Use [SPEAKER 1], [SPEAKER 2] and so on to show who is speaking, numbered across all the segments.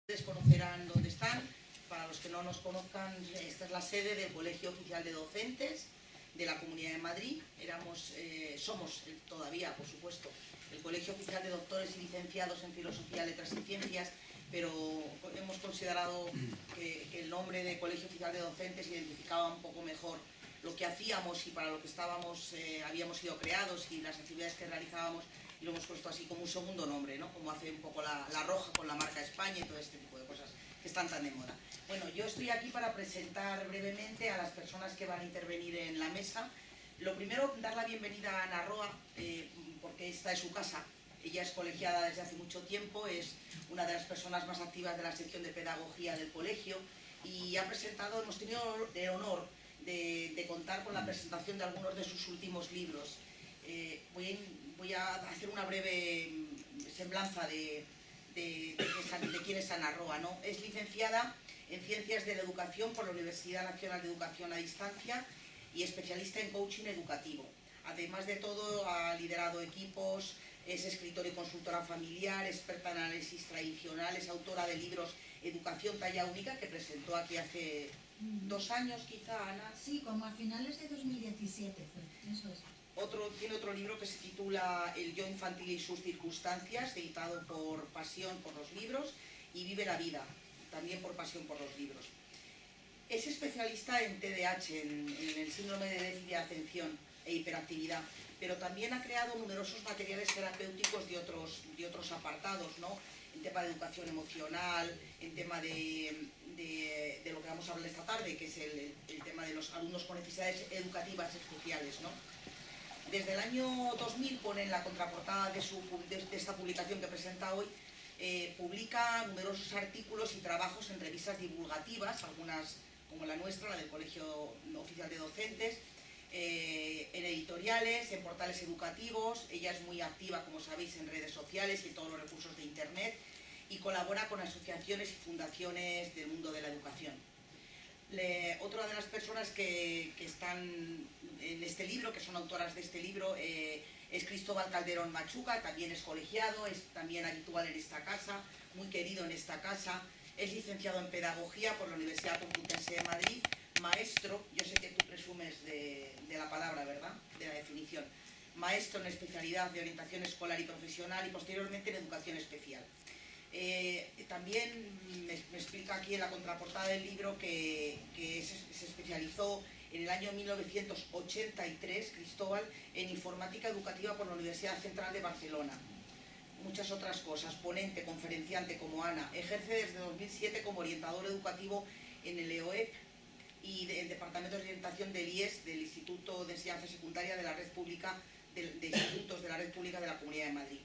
[SPEAKER 1] Ustedes conocerán dónde están. Para los que no nos conozcan, esta es la sede del Colegio Oficial de Docentes de la Comunidad de Madrid. Somos todavía, por supuesto, el Colegio Oficial de Doctores y Licenciados en Filosofía, Letras y Ciencias, pero hemos considerado que el nombre de Colegio Oficial de Docentes identificaba un poco mejor lo que hacíamos y para lo que habíamos sido creados y las actividades que realizábamos, y lo hemos puesto así como un segundo nombre, ¿no? Como hace un poco la Roja con la marca España y todo este tipo de cosas que están tan de moda. Bueno, yo estoy aquí para presentar brevemente a las personas que van a intervenir en la mesa. Lo primero, dar la bienvenida a Ana Roa, porque esta es su casa. Ella es colegiada desde hace mucho tiempo, es una de las personas más activas de la sección de pedagogía del colegio y hemos tenido el honor de contar con la presentación de algunos de sus últimos libros. Voy a hacer una breve semblanza de quién es Ana Roa, ¿no? Es licenciada en Ciencias de la Educación por la Universidad Nacional de Educación a Distancia y especialista en coaching educativo. Además de todo, ha liderado equipos, es escritora y consultora familiar, experta en análisis tradicionales, autora de libros Educación Talla Única, que presentó aquí hace 2 años quizá, Ana.
[SPEAKER 2] Sí, como a finales de 2017 fue, eso es.
[SPEAKER 1] Tiene otro libro que se titula El yo infantil y sus circunstancias, editado por Pasión por los libros, y Vive la vida, también por Pasión por los libros. Es especialista en TDAH, en el síndrome de déficit de atención e hiperactividad, pero también ha creado numerosos materiales terapéuticos de otros apartados, ¿no? En tema de educación emocional, en tema de lo que vamos a hablar esta tarde, que es el tema de los alumnos con necesidades educativas especiales, ¿no? Desde el año 2000 pone en la contraportada de esta publicación que presenta hoy, publica numerosos artículos y trabajos en revistas divulgativas, algunas como la nuestra, la del Colegio Oficial de Docentes, en editoriales, en portales educativos. Ella es muy activa, como sabéis, en redes sociales y en todos los recursos de internet, y colabora con asociaciones y fundaciones del mundo de la educación. Otra de las personas que están en este libro, que son autoras de este libro, es Cristóbal Calderón Machuca, también es colegiado, es también habitual en esta casa, muy querido en esta casa, es licenciado en Pedagogía por la Universidad Complutense de Madrid, maestro, yo sé que tú presumes de la palabra, ¿verdad?, de la definición, maestro en especialidad de orientación escolar y profesional y posteriormente en educación especial. También me explica aquí en la contraportada del libro que se especializó en el año 1983, Cristóbal, en informática educativa por la Universidad Central de Barcelona. Muchas otras cosas, ponente, conferenciante como Ana, ejerce desde 2007 como orientador educativo en el EOEP y el Departamento de Orientación del IES, del Instituto de Enseñanza Secundaria de la Red Pública de Institutos de la Red Pública de la Comunidad de Madrid.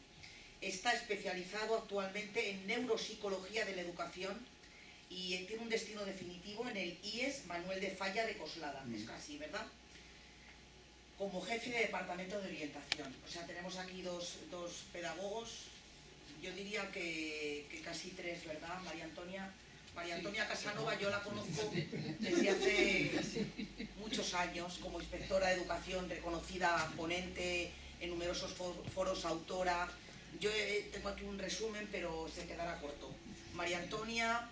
[SPEAKER 1] Está especializado actualmente en neuropsicología de la educación y tiene un destino definitivo en el IES Manuel de Falla de Coslada, es casi, ¿verdad? Como jefe de departamento de orientación. O sea, tenemos aquí dos pedagogos, yo diría que casi 3, ¿verdad, María Antonia? María Antonia Casanova, yo la conozco desde hace muchos años como inspectora de educación, reconocida ponente en numerosos foros, autora. Yo tengo aquí un resumen, pero se quedará corto. María Antonia,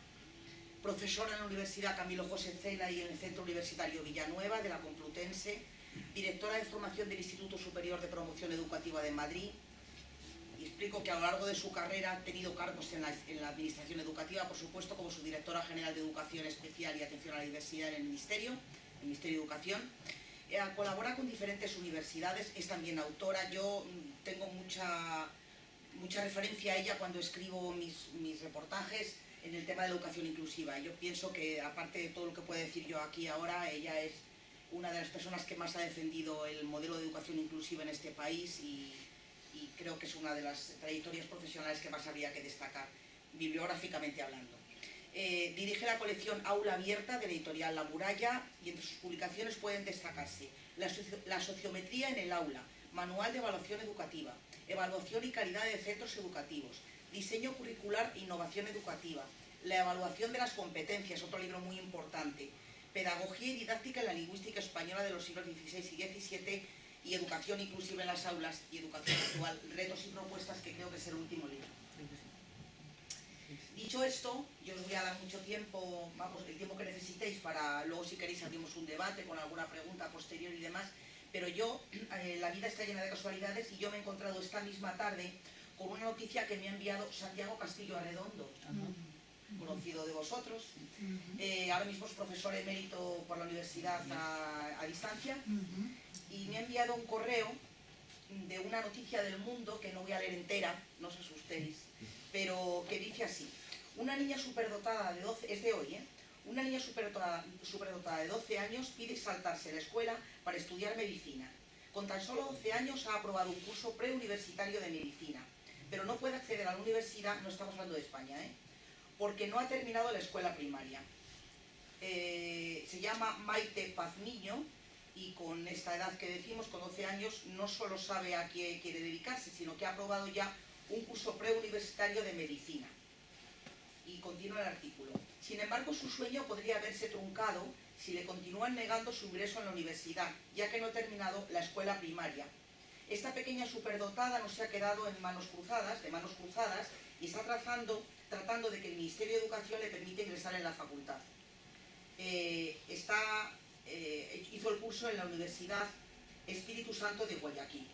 [SPEAKER 1] profesora en la Universidad Camilo José Cela y en el Centro Universitario Villanueva de la Complutense, directora de formación del Instituto Superior de Promoción Educativa de Madrid. Y explico que a lo largo de su carrera ha tenido cargos en la administración educativa, por supuesto, como subdirectora general de Educación Especial y Atención a la Diversidad en el Ministerio de Educación. Colabora con diferentes universidades, es también autora. Yo tengo mucha referencia a ella cuando escribo mis reportajes en el tema de la educación inclusiva. Yo pienso que, aparte de todo lo que pueda decir yo aquí ahora, ella es una de las personas que más ha defendido el modelo de educación inclusiva en este país y creo que es una de las trayectorias profesionales que más habría que destacar, bibliográficamente hablando. Dirige la colección Aula Abierta de la editorial La Muralla y entre sus publicaciones pueden destacarse La sociometría en el aula, Manual de evaluación educativa, Evaluación y calidad de centros educativos, Diseño curricular e innovación educativa, La evaluación de las competencias, otro libro muy importante, Pedagogía y didáctica en la lingüística española de los siglos XVI y XVII y Educación inclusiva en las aulas y educación actual, retos y propuestas, que creo que es el último libro. Dicho esto, yo os voy a dar mucho tiempo, vamos, el tiempo que necesitéis para luego si queréis abrimos un debate con alguna pregunta posterior y demás, pero yo, la vida está llena de casualidades y yo me he encontrado esta misma tarde con una noticia que me ha enviado Santiago Castillo Arredondo, conocido de vosotros. Ahora mismo es profesor emérito por la universidad a distancia y me ha enviado un correo de una noticia del Mundo que no voy a leer entera, no os asustéis, pero que dice así: una niña superdotada de 12, es de hoy, una niña superdotada de 12 años pide saltarse la escuela para estudiar medicina. Con tan solo 12 años ha aprobado un curso preuniversitario de medicina, pero no puede acceder a la universidad, no estamos hablando de España, porque no ha terminado la escuela primaria. Se llama Maite Pazmiño y con esta edad que decimos, con 12 años, no solo sabe a qué quiere dedicarse, sino que ha aprobado ya un curso preuniversitario de medicina. Y continúa el artículo. Sin embargo, su sueño podría haberse truncado si le continúan negando su ingreso en la universidad, ya que no ha terminado la escuela primaria. Esta pequeña superdotada no se ha quedado de manos cruzadas, y está tratando de que el Ministerio de Educación le permita ingresar en la facultad. Hizo el curso en la Universidad Espíritu Santo de Guayaquil.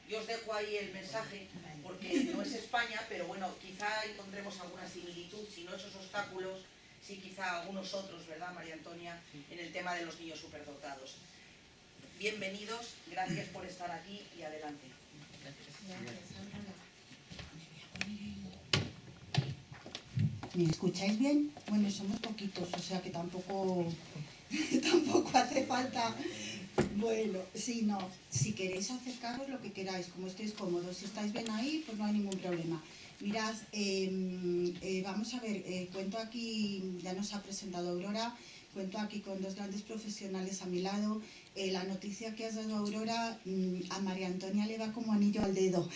[SPEAKER 1] Yo os dejo ahí el mensaje, porque no es España, pero bueno, quizá encontremos alguna similitud, si no esos obstáculos, sí quizá algunos otros, ¿verdad, María Antonia?, en el tema de los niños superdotados. Bienvenidos, gracias por estar aquí y adelante.
[SPEAKER 2] ¿Me escucháis bien? Bueno, somos poquitos, o sea que tampoco hace falta. Bueno, sí, no. Si queréis acercaros lo que queráis, como estéis cómodos. Si estáis bien ahí, pues no hay ningún problema. Mirad, vamos a ver, cuento aquí, ya nos ha presentado Aurora, cuento aquí con dos grandes profesionales a mi lado. La noticia que has dado, Aurora, a María Antonia le va como anillo al dedo.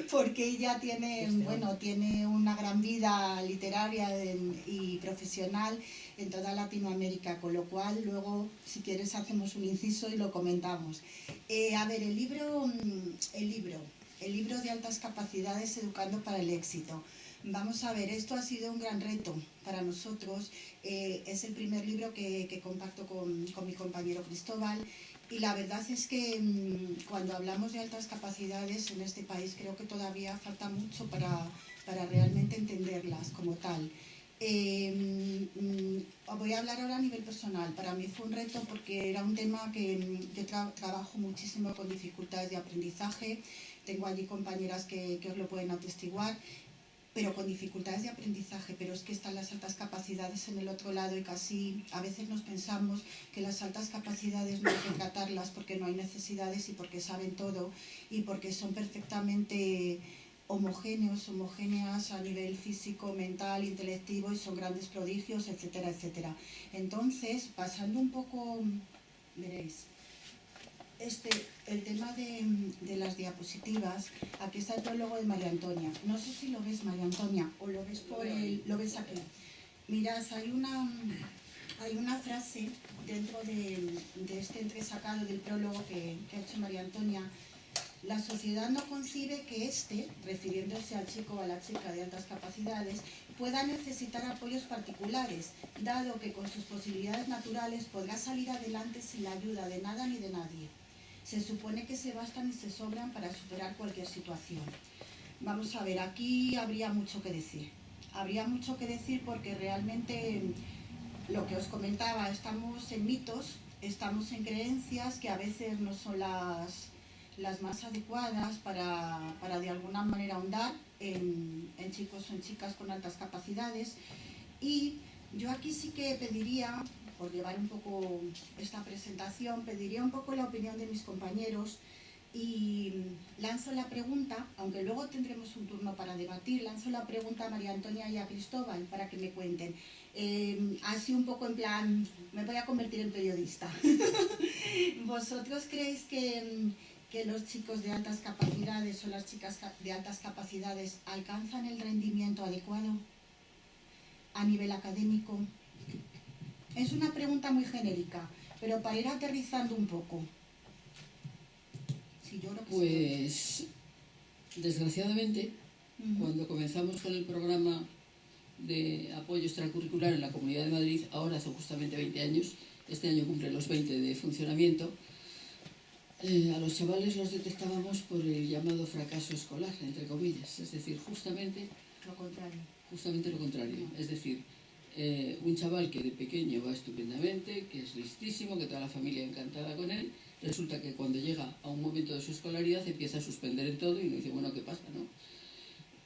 [SPEAKER 2] Porque ella tiene una gran vida literaria y profesional en toda Latinoamérica, con lo cual luego, si quieres, hacemos un inciso y lo comentamos. A ver, el libro de altas capacidades educando para el éxito. Vamos a ver, esto ha sido un gran reto para nosotros. Es el primer libro que comparto con mi compañero Cristóbal. Y la verdad es que cuando hablamos de altas capacidades en este país creo que todavía falta mucho para realmente entenderlas como tal. Voy a hablar ahora a nivel personal. Para mí fue un reto porque era un tema que yo trabajo muchísimo con dificultades de aprendizaje. Tengo allí compañeras que os lo pueden atestiguar, pero con dificultades de aprendizaje, pero es que están las altas capacidades en el otro lado y casi a veces nos pensamos que las altas capacidades no hay que tratarlas porque no hay necesidades y porque saben todo y porque son perfectamente homogéneas a nivel físico, mental, intelectivo y son grandes prodigios, etcétera, etcétera. Entonces, pasando un poco, veréis, el tema de las diapositivas, aquí está el prólogo de María Antonia. No sé si lo ves, María Antonia, o lo ves lo ves aquí. Mirad, hay una frase dentro de este entresacado del prólogo que ha hecho María Antonia. La sociedad no concibe que refiriéndose al chico o a la chica de altas capacidades, pueda necesitar apoyos particulares, dado que con sus posibilidades naturales podrá salir adelante sin la ayuda de nada ni de nadie. Se supone que se bastan y se sobran para superar cualquier situación. Vamos a ver, aquí habría mucho que decir. Habría mucho que decir porque realmente, lo que os comentaba, estamos en mitos, estamos en creencias que a veces no son las más adecuadas para de alguna manera ahondar en chicos o en chicas con altas capacidades. Y yo aquí sí que pediría, por llevar un poco esta presentación, pediría un poco la opinión de mis compañeros y lanzo la pregunta, aunque luego tendremos un turno para debatir, lanzo la pregunta a María Antonia y a Cristóbal para que me cuenten. Así un poco en plan, me voy a convertir en periodista. ¿Vosotros creéis que los chicos de altas capacidades o las chicas de altas capacidades alcanzan el rendimiento adecuado a nivel académico? Es una pregunta muy genérica, pero para ir aterrizando un poco. Sí, yo creo que
[SPEAKER 3] pues, desgraciadamente, Cuando comenzamos con el programa de apoyo extracurricular en la Comunidad de Madrid, ahora hace justamente 20 años, este año cumple los 20 de funcionamiento, a los chavales los detectábamos por el llamado fracaso escolar, entre comillas, es decir, justamente
[SPEAKER 2] Lo contrario.
[SPEAKER 3] lo contrario, es decir, un chaval que de pequeño va estupendamente, que es listísimo, que toda la familia encantada con él, resulta que cuando llega a un momento de su escolaridad empieza a suspender en todo y uno dice, bueno, ¿qué pasa, no?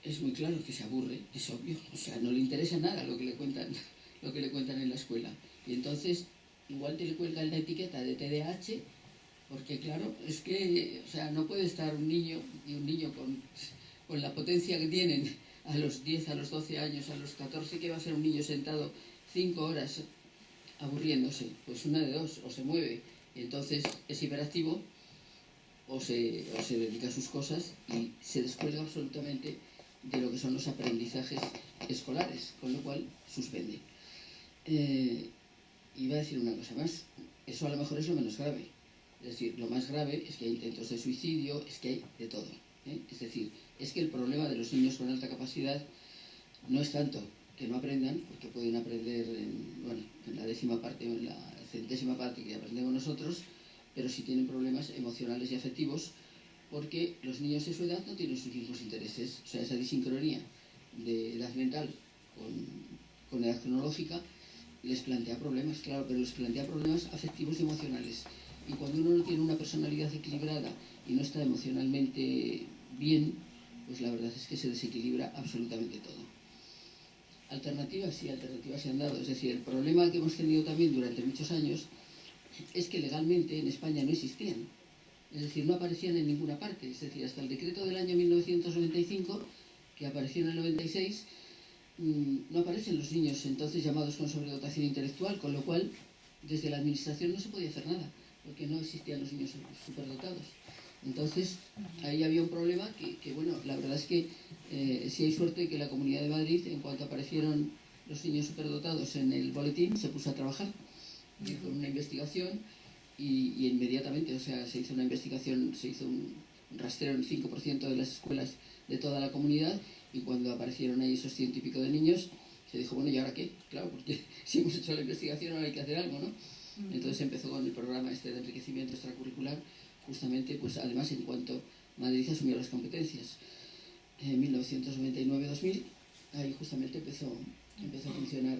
[SPEAKER 3] Es muy claro que se aburre, es obvio, o sea, no le interesa nada lo que le cuentan en la escuela. Y entonces, igual te le cuelgan la etiqueta de TDAH, porque claro, es que, o sea, no puede estar un niño con la potencia que tienen a los 10, a los 12 años, a los 14, que va a ser un niño sentado 5 horas aburriéndose. Pues una de dos, o se mueve y entonces es hiperactivo, o se dedica a sus cosas y se descuelga absolutamente de lo que son los aprendizajes escolares, con lo cual suspende. Iba a decir una cosa más, eso a lo mejor es lo menos grave. Es decir, lo más grave es que hay intentos de suicidio, es que hay de todo. Es decir, es que el problema de los niños con alta capacidad no es tanto que no aprendan, porque pueden aprender en la 10ª parte o en la 100ª parte que aprendemos nosotros, pero sí tienen problemas emocionales y afectivos, porque los niños de su edad no tienen sus mismos intereses. O sea, esa disincronía de edad mental con edad cronológica les plantea problemas, claro, pero les plantea problemas afectivos y emocionales. Y cuando uno no tiene una personalidad equilibrada y no está emocionalmente bien, pues la verdad es que se desequilibra absolutamente todo. Alternativas, sí, alternativas se han dado. Es decir, el problema que hemos tenido también durante muchos años es que legalmente en España no existían. Es decir, no aparecían en ninguna parte. Es decir, hasta el decreto del año 1995, que apareció en el 96, no aparecen los niños entonces llamados con sobredotación intelectual, con lo cual desde la administración no se podía hacer nada, porque no existían los niños superdotados. Entonces, ahí había un problema que bueno, la verdad es que sí hay suerte que la Comunidad de Madrid, en cuanto aparecieron los niños superdotados en el boletín, se puso a trabajar con una investigación y inmediatamente, o sea, se hizo una investigación, se hizo un rastreo en el 5% de las escuelas de toda la comunidad, y cuando aparecieron ahí esos 100 y pico de niños, se dijo, bueno, ¿y ahora qué? Claro, porque si hemos hecho la investigación ahora hay que hacer algo, ¿no? Entonces empezó con el programa este de enriquecimiento extracurricular, justamente, pues además en cuanto Madrid asumió las competencias. En 1999-2000, ahí justamente empezó a funcionar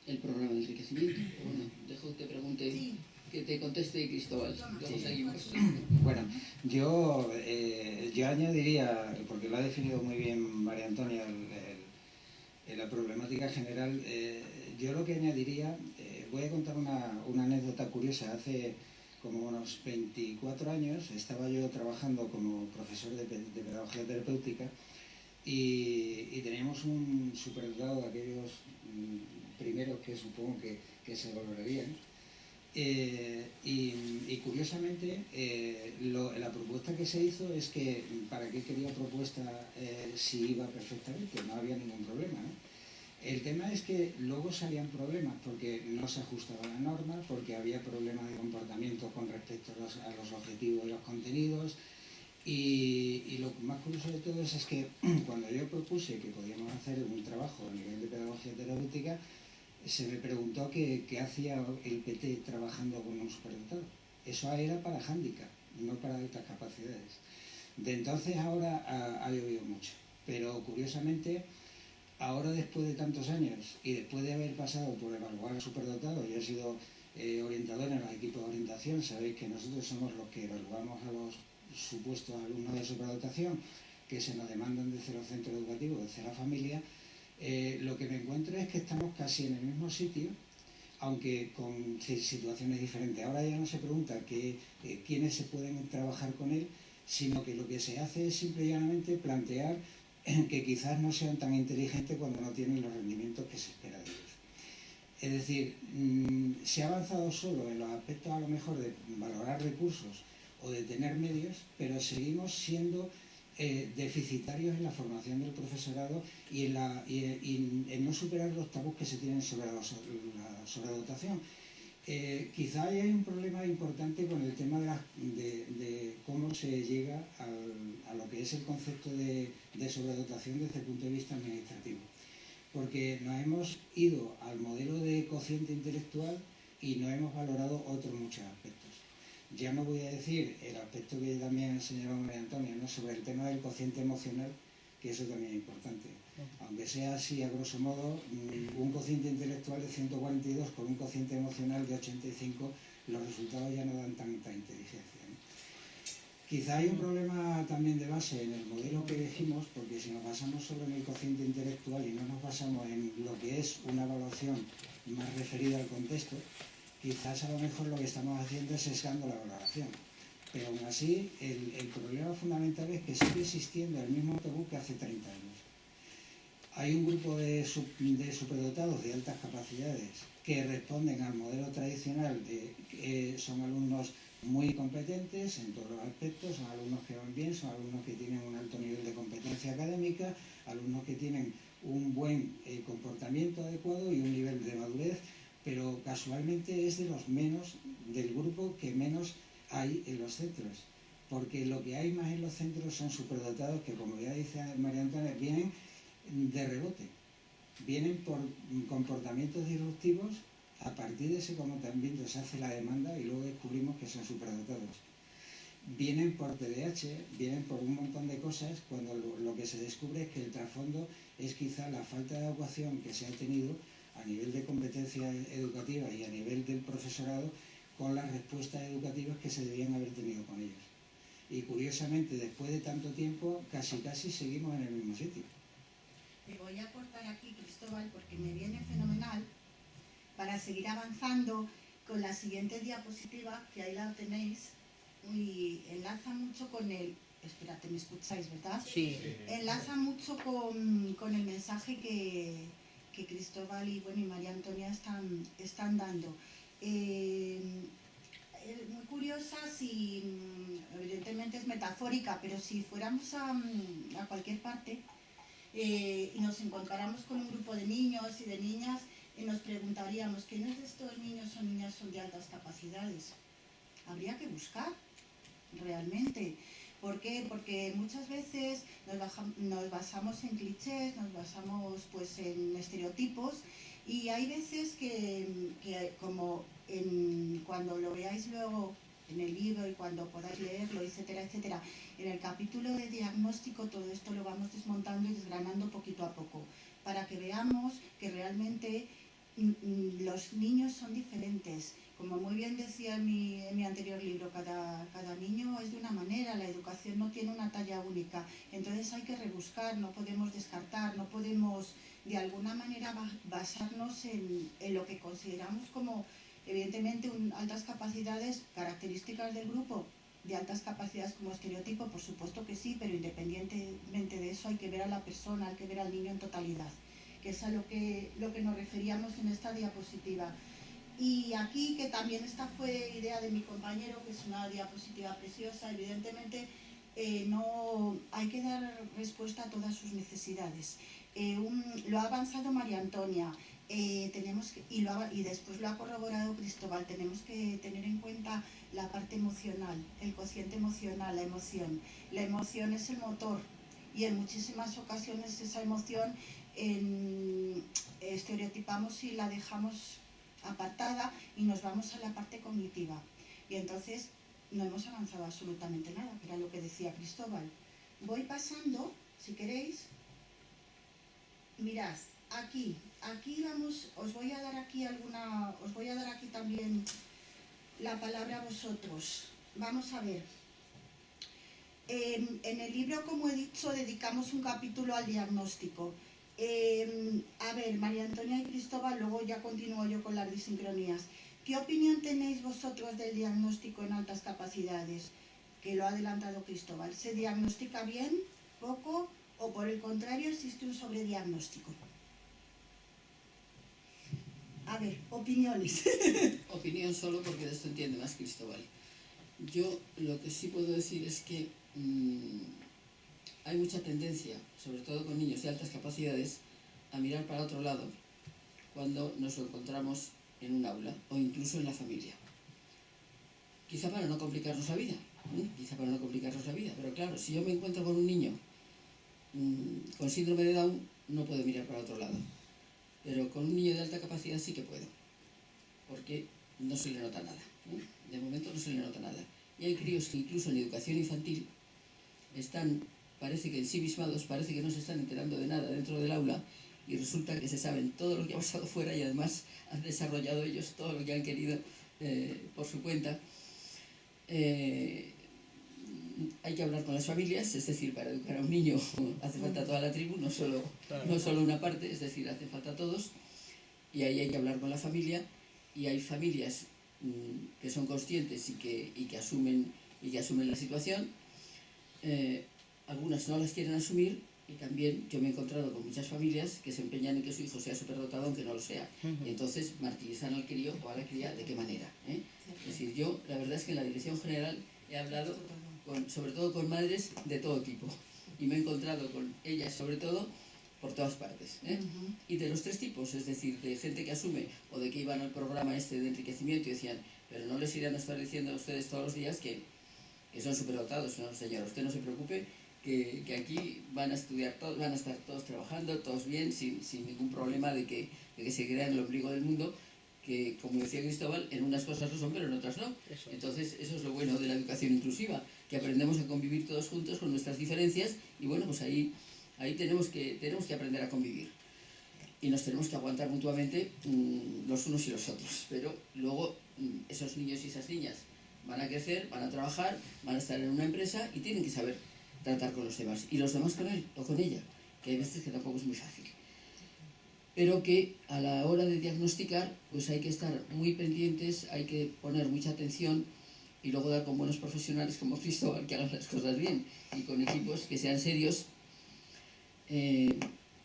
[SPEAKER 3] el programa de enriquecimiento. Bueno, dejo que te pregunte, sí, que te conteste Cristóbal. Luego seguimos.
[SPEAKER 4] Bueno, yo añadiría, porque lo ha definido muy bien María Antonia, la problemática general, yo lo que añadiría, voy a contar una anécdota curiosa. Hace como unos 24 años estaba yo trabajando como profesor de pedagogía terapéutica y teníamos un superdotado de aquellos primeros que supongo que se valorarían. Y curiosamente la propuesta que se hizo es que para qué quería propuesta si iba perfectamente, no había ningún problema, ¿no? El tema es que luego salían problemas porque no se ajustaba la norma, porque había problemas de comportamiento con respecto a los objetivos y los contenidos. Y lo más curioso de todo es que cuando yo propuse que podíamos hacer un trabajo a nivel de pedagogía terapéutica, se me preguntó qué hacía el PT trabajando con un superdotado. Eso era para hándicap, no para altas capacidades. De entonces ahora ha llovido mucho, pero curiosamente ahora, después de tantos años y después de haber pasado por evaluar al superdotado, yo he sido orientador en los equipos de orientación, sabéis que nosotros somos los que evaluamos a los supuestos alumnos de superdotación que se nos demandan desde los centros educativos, desde la familia. Lo que me encuentro es que estamos casi en el mismo sitio, aunque con situaciones diferentes. Ahora ya no se pregunta quiénes se pueden trabajar con él, sino que lo que se hace es simple y llanamente plantear que quizás no sean tan inteligentes cuando no tienen los rendimientos que se espera de ellos. Es decir, se ha avanzado solo en los aspectos a lo mejor de valorar recursos o de tener medios, pero seguimos siendo deficitarios en la formación del profesorado y en no superar los tabús que se tienen sobre la sobredotación. Quizá hay un problema importante con el tema de cómo se llega a lo que es el concepto de sobredotación desde el punto de vista administrativo. Porque nos hemos ido al modelo de cociente intelectual y no hemos valorado otros muchos aspectos. Ya no voy a decir el aspecto que también señaló María Antonia, ¿no?, sobre el tema del cociente emocional, que eso también es importante. Aunque sea así, a grosso modo, un cociente intelectual de 142 con un cociente emocional de 85, los resultados ya no dan tanta inteligencia, ¿no? Quizá hay un problema también de base en el modelo que elegimos, porque si nos basamos solo en el cociente intelectual y no nos basamos en lo que es una evaluación más referida al contexto, quizás a lo mejor lo que estamos haciendo es sesgando la valoración. Pero aún así, el problema fundamental es que sigue existiendo el mismo tabú que hace 30 años. Hay un grupo de superdotados de altas capacidades que responden al modelo tradicional de son alumnos muy competentes en todos los aspectos, son alumnos que van bien, son alumnos que tienen un alto nivel de competencia académica, alumnos que tienen un buen comportamiento adecuado y un nivel de madurez, pero casualmente es de los menos, del grupo que menos hay en los centros, porque lo que hay más en los centros son superdotados que, como ya dice María Antonia, vienen de rebote, vienen por comportamientos disruptivos. A partir de ese comportamiento se hace la demanda y luego descubrimos que son superdotados. Vienen por TDAH, vienen por un montón de cosas, cuando lo que se descubre es que el trasfondo es quizá la falta de adecuación que se ha tenido a nivel de competencia educativa y a nivel del profesorado con las respuestas educativas que se debían haber tenido con ellos. Y curiosamente, después de tanto tiempo, casi seguimos en el mismo sitio.
[SPEAKER 2] Me voy a aportar aquí, Cristóbal, porque me viene fenomenal para seguir avanzando con la siguiente diapositiva, que ahí la tenéis, y enlaza mucho con el... Espérate, ¿me escucháis, verdad?
[SPEAKER 1] Sí.
[SPEAKER 2] Enlaza mucho con el mensaje que Cristóbal y María Antonia están dando. Muy curiosa, evidentemente es metafórica, pero si fuéramos a cualquier parte y nos encontráramos con un grupo de niños y de niñas, nos preguntaríamos, ¿quiénes de estos niños o niñas son de altas capacidades? Habría que buscar, realmente. ¿Por qué? Porque muchas veces nos basamos en clichés, nos basamos pues en estereotipos, y hay veces que como cuando lo veáis luego en el libro y cuando podáis leerlo, etcétera, etcétera, en el capítulo de diagnóstico todo esto lo vamos desmontando y desgranando poquito a poco, para que veamos que realmente los niños son diferentes. Como muy bien decía en mi anterior libro, cada niño es de una manera, la educación no tiene una talla única, entonces hay que rebuscar, no podemos descartar, no podemos de alguna manera basarnos en lo que consideramos como, evidentemente, altas capacidades, características del grupo, de altas capacidades como estereotipo, por supuesto que sí, pero independientemente de eso hay que ver a la persona, hay que ver al niño en totalidad, que es a lo que nos referíamos en esta diapositiva. Y aquí, que también esta fue idea de mi compañero, que es una diapositiva preciosa, evidentemente no hay que dar respuesta a todas sus necesidades. Lo ha avanzado María Antonia, y después lo ha corroborado Cristóbal. Tenemos que tener en cuenta la parte emocional, el cociente emocional, la emoción. La emoción es el motor, y en muchísimas ocasiones esa emoción estereotipamos y la dejamos apartada y nos vamos a la parte cognitiva, y entonces no hemos avanzado absolutamente nada, que era lo que decía Cristóbal. Voy pasando, si queréis. Mirad, aquí vamos, os voy a dar aquí también la palabra a vosotros. Vamos a ver. En el libro, como he dicho, dedicamos un capítulo al diagnóstico. A ver, María Antonia y Cristóbal, luego ya continúo yo con las disincronías. ¿Qué opinión tenéis vosotros del diagnóstico en altas capacidades? Que lo ha adelantado Cristóbal. ¿Se diagnostica bien, poco, o por el contrario existe un sobrediagnóstico? A ver, opiniones.
[SPEAKER 3] Opinión solo, porque de esto entiende más Cristóbal. Yo lo que sí puedo decir es que hay mucha tendencia, sobre todo con niños de altas capacidades, a mirar para otro lado cuando nos lo encontramos en un aula o incluso en la familia. Quizá para no complicarnos la vida, pero claro, si yo me encuentro con un niño con síndrome de Down, no puedo mirar para otro lado, pero con un niño de alta capacidad sí que puedo, porque no se le nota nada, de momento no se le nota nada. Y hay críos que incluso en educación infantil están, parece que ensimismados, parece que no se están enterando de nada dentro del aula, y resulta que se saben todo lo que ha pasado fuera y además han desarrollado ellos todo lo que han querido por su cuenta. Hay que hablar con las familias, es decir, para educar a un niño hace falta toda la tribu, no solo una parte, es decir, hace falta todos, y ahí hay que hablar con la familia, y hay familias que son conscientes y que asumen la situación. Algunas no las quieren asumir, y también yo me he encontrado con muchas familias que se empeñan en que su hijo sea superdotado aunque no lo sea, y entonces martirizan al crío o a la cría. ¿De qué manera? Es decir, yo la verdad es que en la Dirección General he hablado sobre todo con madres de todo tipo, y me he encontrado con ellas sobre todo por todas partes, y de los tres tipos, es decir, de gente que asume o de que iban al programa este de enriquecimiento y decían, pero no les irán a estar diciendo a ustedes todos los días que son superdotados. No, señora, usted no se preocupe, que aquí van a estudiar todos, van a estar todos trabajando, todos bien, sin ningún problema de que se crea en el ombligo del mundo, que, como decía Cristóbal, en unas cosas lo son, pero en otras no. Entonces, eso es lo bueno de la educación inclusiva, que aprendemos a convivir todos juntos con nuestras diferencias, y bueno, pues ahí tenemos que aprender a convivir. Y nos tenemos que aguantar mutuamente los unos y los otros. Pero luego esos niños y esas niñas van a crecer, van a trabajar, van a estar en una empresa y tienen que saber tratar con los demás. Y los demás con él o con ella, que hay veces que tampoco es muy fácil. Pero que a la hora de diagnosticar, pues hay que estar muy pendientes, hay que poner mucha atención, y luego dar con buenos profesionales como Cristóbal, que hagan las cosas bien, y con equipos que sean serios.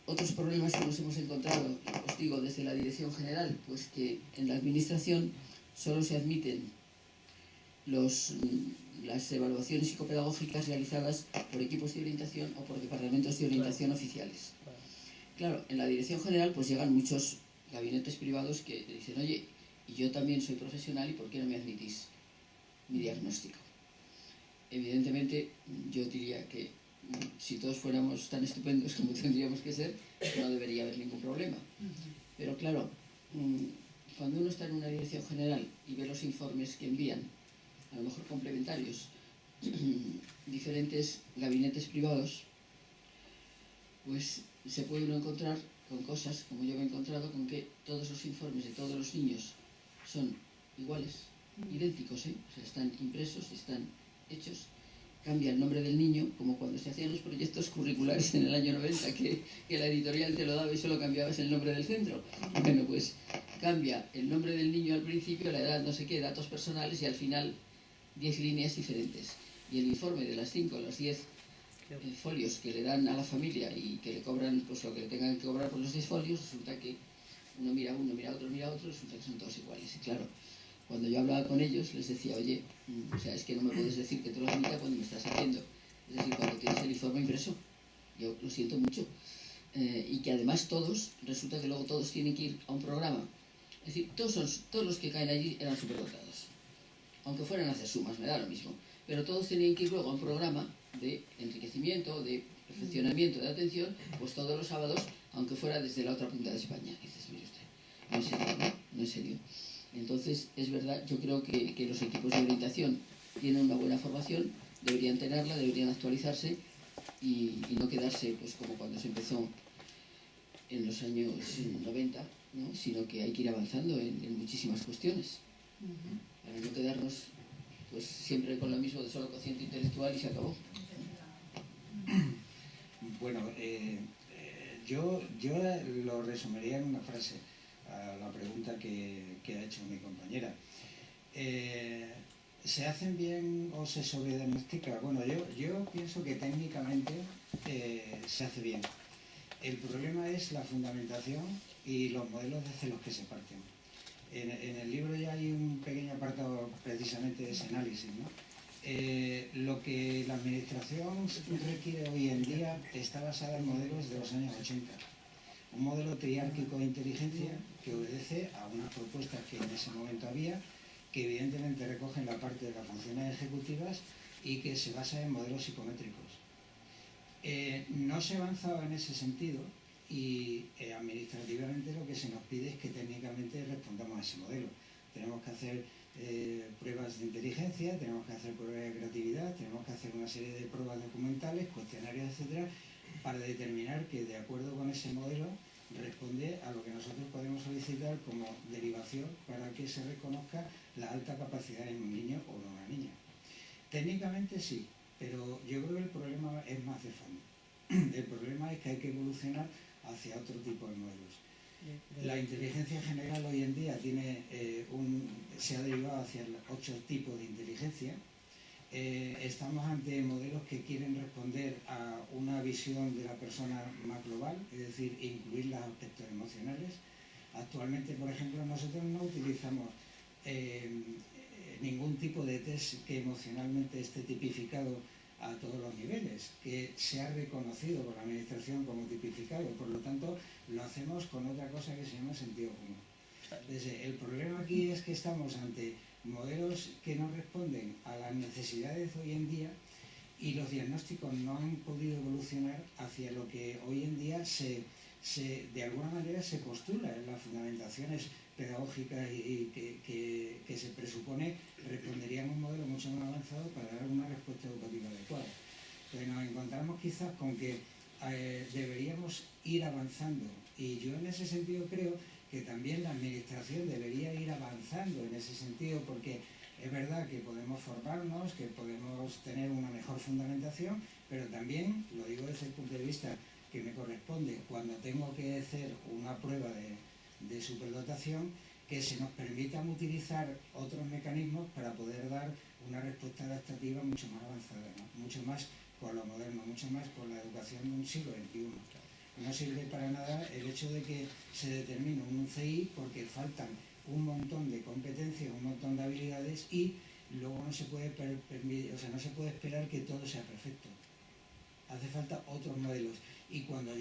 [SPEAKER 3] Otros problemas que nos hemos encontrado, os digo, desde la Dirección General, pues que en la Administración solo se admiten las evaluaciones psicopedagógicas realizadas por equipos de orientación o por departamentos de orientación oficiales. Claro, en la Dirección General pues llegan muchos gabinetes privados que dicen, oye, y yo también soy profesional, ¿y por qué no me admitís mi diagnóstico? Evidentemente, yo diría que si todos fuéramos tan estupendos como tendríamos que ser, no debería haber ningún problema. Pero claro, cuando uno está en una Dirección General y ve los informes que envían, a lo mejor complementarios, diferentes gabinetes privados, pues se puede uno encontrar con cosas, como yo me he encontrado, con que todos los informes de todos los niños son iguales, idénticos, o sea, están impresos, están hechos. Cambia el nombre del niño, como cuando se hacían los proyectos curriculares en el año 90, que la editorial te lo daba y solo cambiabas el nombre del centro. Bueno, pues cambia el nombre del niño al principio, la edad, no sé qué, datos personales, y al final 10 líneas diferentes. Y el informe de las 5 o las 10 folios que le dan a la familia y que le cobran pues lo que le tengan que cobrar por los 10 folios, resulta que uno mira otro, resulta que son todos iguales. Y claro, cuando yo hablaba con ellos les decía, oye, o sea, es que no me puedes decir que te lo admita cuando me estás haciendo, es decir, cuando tienes el informe impreso, yo lo siento mucho, y que además todos, resulta que luego todos tienen que ir a un programa. Es decir, todos los que caen allí eran superdotados, aunque fueran a hacer sumas, me da lo mismo, pero todos tenían que ir luego a un programa de enriquecimiento, de perfeccionamiento, de atención, pues todos los sábados, aunque fuera desde la otra punta de España. Y dices, mire usted, no en serio, ¿no? No en serio. Entonces, es verdad, yo creo que los equipos de orientación tienen una buena formación, deberían tenerla, deberían actualizarse y no quedarse pues como cuando se empezó en los años 90, ¿no? Sino que hay que ir avanzando en muchísimas cuestiones, para no quedarnos pues siempre con lo mismo de solo cociente intelectual y se acabó.
[SPEAKER 4] Bueno, yo lo resumiría en una frase a la pregunta que ha hecho mi compañera. ¿Se hacen bien o se sobrediagnostica? Bueno, yo pienso que técnicamente se hace bien. El problema es la fundamentación y los modelos de los que se parten. En el libro ya hay un pequeño apartado precisamente de ese análisis, ¿no? Lo que la administración requiere hoy en día está basada en modelos de los años 80. un modelo triárquico de inteligencia que obedece a unas propuestas que en ese momento había, que evidentemente recogen la parte de las funciones ejecutivas y que se basa en modelos psicométricos. No se avanzaba en ese sentido y administrativamente lo que se nos pide es que técnicamente respondamos a ese modelo. Tenemos que hacer pruebas de inteligencia, tenemos que hacer pruebas de creatividad, tenemos que hacer una serie de pruebas documentales, cuestionarios, etcétera, para determinar que de acuerdo con ese modelo responde a lo que nosotros podemos solicitar como derivación para que se reconozca la alta capacidad en un niño o en una niña. Técnicamente sí, pero yo creo que el problema es más de fondo. El problema es que hay que evolucionar hacia otro tipo de modelos. La inteligencia general hoy en día se ha derivado hacia 8 tipos de inteligencia. Estamos ante modelos que quieren responder a una visión de la persona más global, es decir, incluir los aspectos emocionales. Actualmente, por ejemplo, nosotros no utilizamos ningún tipo de test que emocionalmente esté tipificado a todos los niveles, que sea reconocido por la administración como tipificado. Por lo tanto, lo hacemos con otra cosa que se llama sentido común. Entonces, el problema aquí es que estamos ante modelos que no responden a las necesidades hoy en día y los diagnósticos no han podido evolucionar hacia lo que hoy en día de alguna manera se postula en las fundamentaciones pedagógicas y que se presupone responderían a un modelo mucho más avanzado para dar una respuesta educativa adecuada. Entonces nos encontramos quizás con que deberíamos ir avanzando y yo en ese sentido creo que también la administración debería ir avanzando en ese sentido, porque es verdad que podemos formarnos, que podemos tener una mejor fundamentación, pero también, lo digo desde el punto de vista que me corresponde, cuando tengo que hacer una prueba de superdotación, que se nos permitan utilizar otros mecanismos para poder dar una respuesta adaptativa mucho más avanzada, ¿no? Mucho más con lo moderno, mucho más con la educación de un siglo XXI. No sirve para nada el hecho de que se determine un CI porque faltan un montón de competencias, un montón de habilidades y luego no se puede esperar que todo sea perfecto. Hace falta otros modelos. Y cuando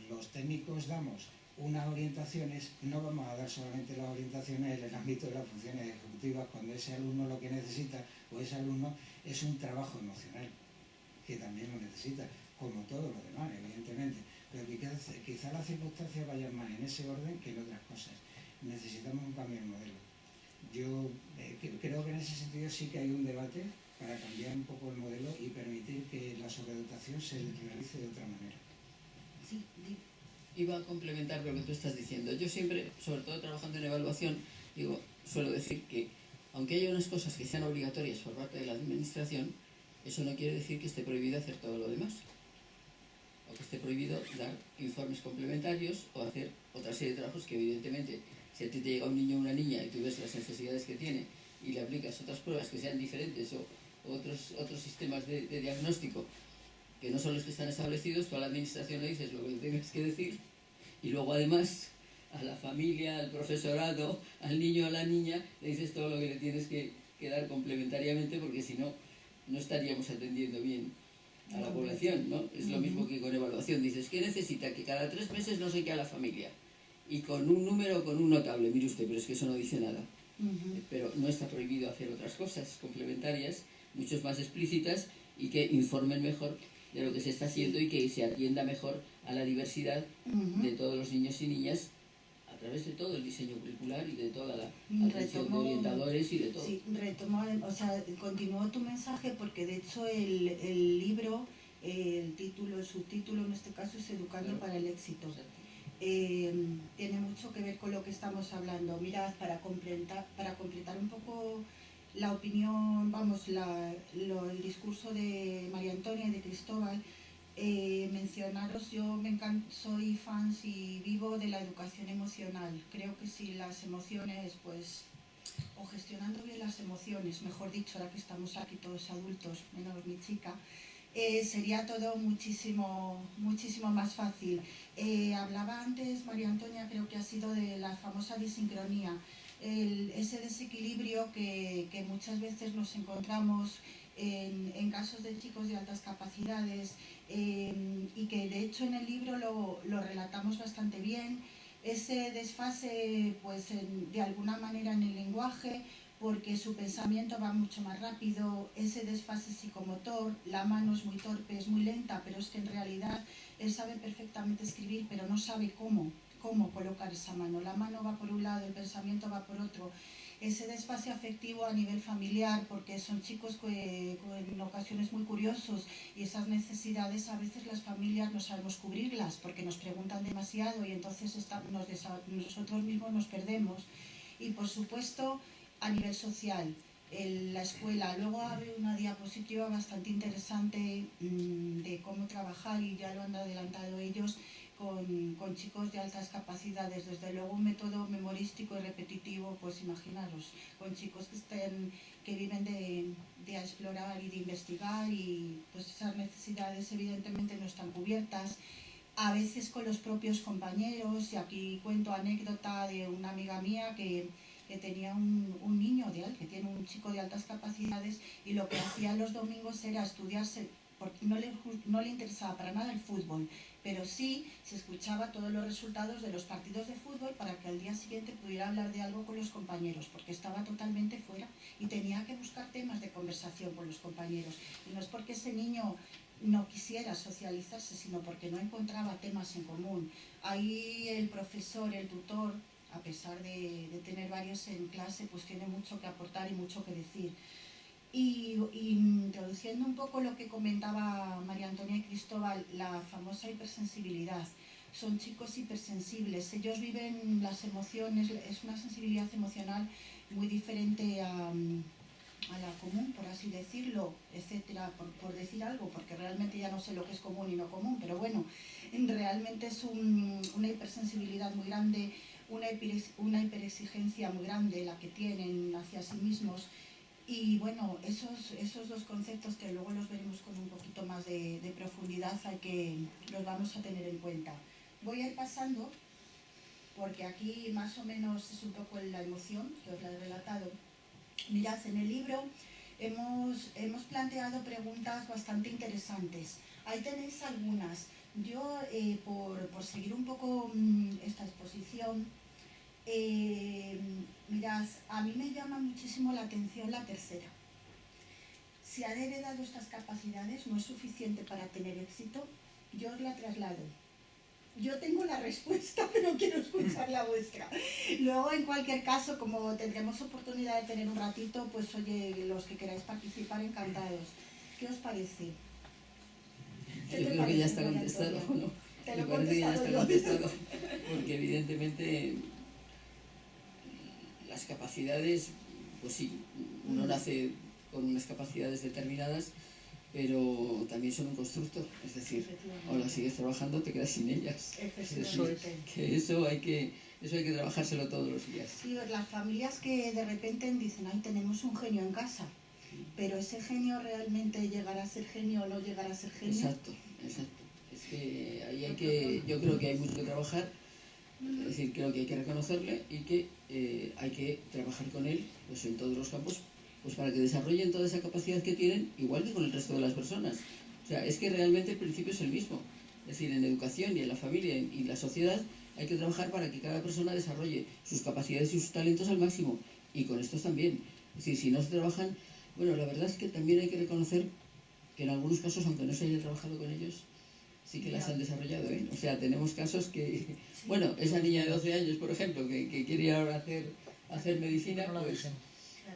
[SPEAKER 4] los técnicos damos unas orientaciones, no vamos a dar solamente las orientaciones en el ámbito de las funciones ejecutivas cuando ese alumno lo que necesita o ese alumno es un trabajo emocional, que también lo necesita, como todo lo demás, evidentemente, pero quizás las circunstancias vayan más en ese orden que en otras cosas. Necesitamos un cambio de modelo. Yo creo que en ese sentido sí que hay un debate para cambiar un poco el modelo y permitir que la sobredotación se realice de otra manera.
[SPEAKER 2] Sí,
[SPEAKER 3] Iba a complementar lo que tú estás diciendo. Yo siempre, sobre todo trabajando en evaluación, suelo decir que aunque haya unas cosas que sean obligatorias por parte de la administración, eso no quiere decir que esté prohibido hacer todo lo demás. O que esté prohibido dar informes complementarios o hacer otra serie de trabajos que evidentemente, si a ti te llega un niño o una niña y tú ves las necesidades que tiene y le aplicas otras pruebas que sean diferentes o otros sistemas de diagnóstico que no son los que están establecidos, tú a la administración le dices lo que le tengas que decir y luego además a la familia, al profesorado, al niño o a la niña le dices todo lo que le tienes que dar complementariamente, porque si no, no estaríamos atendiendo bien a la población, ¿no? Es lo mismo que con evaluación. Dices, ¿qué necesita? Que cada 3 meses no sé qué a la familia. Y con un número, con un notable. Mire usted, pero es que eso no dice nada. Pero no está prohibido hacer otras cosas complementarias, muchos más explícitas y que informen mejor de lo que se está haciendo y que se atienda mejor a la diversidad de todos los niños y niñas a través de todo el diseño curricular y de toda la atención de orientadores y de todo.
[SPEAKER 2] Sí, continúo tu mensaje porque de hecho el libro, el subtítulo en este caso es Educando para el éxito. Tiene mucho que ver con lo que estamos hablando. Mirad, para completar un poco la opinión, el discurso de María Antonia y de Cristóbal, mencionaros, soy fan y vivo de la educación emocional. Creo que si las emociones, o gestionando bien las emociones, mejor dicho, ahora que estamos aquí todos adultos, menos mi chica, sería todo muchísimo más fácil. Hablaba antes María Antonia, creo que ha sido de la famosa disincronía, ese desequilibrio que muchas veces nos encontramos en casos de chicos de altas capacidades, y que de hecho en el libro lo relatamos bastante bien. Ese desfase, pues de alguna manera en el lenguaje, porque su pensamiento va mucho más rápido, ese desfase psicomotor, la mano es muy torpe, es muy lenta, pero es que en realidad él sabe perfectamente escribir, pero no sabe cómo colocar esa mano. La mano va por un lado, el pensamiento va por otro. Ese desfase afectivo a nivel familiar, porque son chicos en ocasiones muy curiosos, y esas necesidades a veces las familias no sabemos cubrirlas porque nos preguntan demasiado y entonces nosotros mismos nos perdemos. Y por supuesto a nivel social, la escuela. Luego abre una diapositiva bastante interesante de cómo trabajar, y ya lo han adelantado ellos, con chicos de altas capacidades. Desde luego un método memorístico y repetitivo, pues imaginaros, con chicos que viven de explorar y de investigar, y pues esas necesidades evidentemente no están cubiertas. A veces con los propios compañeros, y aquí cuento anécdota de una amiga mía que tenía un niño que tiene un chico de altas capacidades, y lo que hacía los domingos era estudiarse, porque no le interesaba para nada el fútbol, pero sí se escuchaba todos los resultados de los partidos de fútbol para que al día siguiente pudiera hablar de algo con los compañeros, porque estaba totalmente fuera y tenía que buscar temas de conversación con los compañeros. Y no es porque ese niño no quisiera socializarse, sino porque no encontraba temas en común. Ahí el profesor, el tutor, a pesar de tener varios en clase, pues tiene mucho que aportar y mucho que decir. Y introduciendo un poco lo que comentaba María Antonia y Cristóbal, la famosa hipersensibilidad. Son chicos hipersensibles, ellos viven las emociones, es una sensibilidad emocional muy diferente a la común, por así decirlo, etcétera, por decir algo, porque realmente ya no sé lo que es común y no común, pero bueno, realmente es una hipersensibilidad muy grande, una hiperexigencia muy grande la que tienen hacia sí mismos. Y bueno, esos dos conceptos, que luego los veremos con un poquito más de profundidad, los vamos a tener en cuenta. Voy a ir pasando, porque aquí más o menos es un poco la emoción que os la he relatado. Mirad, en el libro hemos planteado preguntas bastante interesantes. Ahí tenéis algunas. Yo, por seguir un poco esta exposición, mirad, a mí me llama muchísimo la atención la tercera. Si han heredado estas capacidades, ¿no es suficiente para tener éxito? Yo os la traslado. Yo tengo la respuesta, pero quiero escuchar la vuestra. Luego, en cualquier caso, como tendremos oportunidad de tener un ratito, pues oye, los que queráis participar, encantados. ¿Qué os parece?
[SPEAKER 3] Yo creo que ya está contestado, ¿no? Me parece que ya está contestado, porque evidentemente las capacidades, pues sí, uno nace con unas capacidades determinadas, pero también son un constructo, es decir, o las sigues trabajando o te quedas sin ellas. Es decir, que eso hay que trabajárselo todos los días.
[SPEAKER 2] Sí, las familias que de repente dicen, ay, tenemos un genio en casa, pero ese genio realmente llegará a ser genio o no llegará a ser genio.
[SPEAKER 3] Exacto. Es que ahí yo creo que hay mucho que trabajar, es decir, creo que hay que reconocerle y que hay que trabajar con él, pues en todos los campos, pues para que desarrollen toda esa capacidad que tienen, igual que con el resto de las personas. O sea, es que realmente el principio es el mismo. Es decir, en educación y en la familia y en la sociedad hay que trabajar para que cada persona desarrolle sus capacidades y sus talentos al máximo. Y con estos también. Es decir, si no se trabajan, bueno, la verdad es que también hay que reconocer que en algunos casos, aunque no se haya trabajado con ellos, sí que las han desarrollado, ¿eh? O sea, tenemos casos que, bueno, esa niña de 12 años, por ejemplo, que quiere ahora hacer medicina,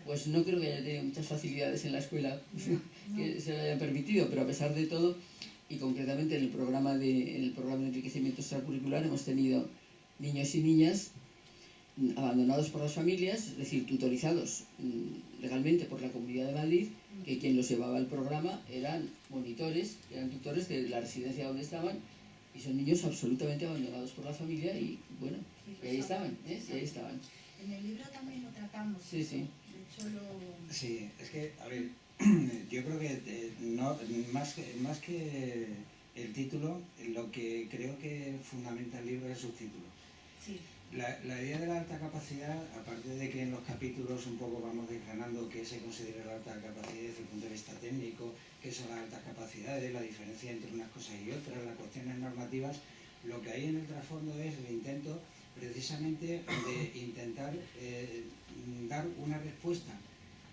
[SPEAKER 3] pues no creo que haya tenido muchas facilidades en la escuela que se le hayan permitido, pero a pesar de todo, y concretamente en el programa de enriquecimiento extracurricular hemos tenido niños y niñas abandonados por las familias, es decir, tutorizados legalmente por la Comunidad de Madrid, que quien los llevaba al programa eran monitores, eran tutores de la residencia donde estaban, y son niños absolutamente abandonados por la familia, y bueno, y ahí estaban, ¿eh? Y ahí estaban.
[SPEAKER 2] En el libro también lo tratamos.
[SPEAKER 3] Sí, sí.
[SPEAKER 2] De hecho,
[SPEAKER 4] Sí, es que, a ver, yo creo que no, más que el título, lo que creo que fundamenta el libro es el subtítulo.
[SPEAKER 2] Sí.
[SPEAKER 4] La idea de la alta capacidad, aparte de que en los capítulos un poco vamos desgranando qué se considera la alta capacidad desde el punto de vista técnico, qué son las altas capacidades, la diferencia entre unas cosas y otras, las cuestiones normativas, lo que hay en el trasfondo es el intento precisamente de intentar dar una respuesta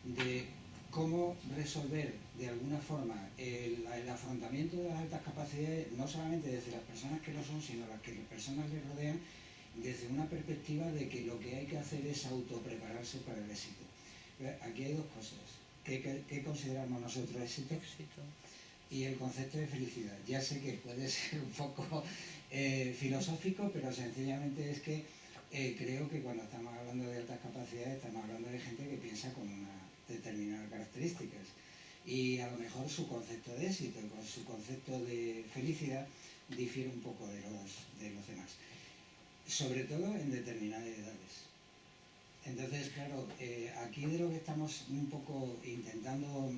[SPEAKER 4] de cómo resolver de alguna forma el afrontamiento de las altas capacidades, no solamente desde las personas que lo son, sino las que las personas les rodean, desde una perspectiva de que lo que hay que hacer es autoprepararse para el éxito. Aquí hay dos cosas. ¿Qué consideramos nosotros éxito? Y el concepto de felicidad. Ya sé que puede ser un poco filosófico, pero sencillamente es que creo que cuando estamos hablando de altas capacidades estamos hablando de gente que piensa con unas determinadas características. Y a lo mejor su concepto de éxito y con su concepto de felicidad difiere un poco de los demás. Sobre todo en determinadas edades. Entonces, claro, aquí de lo que estamos un poco intentando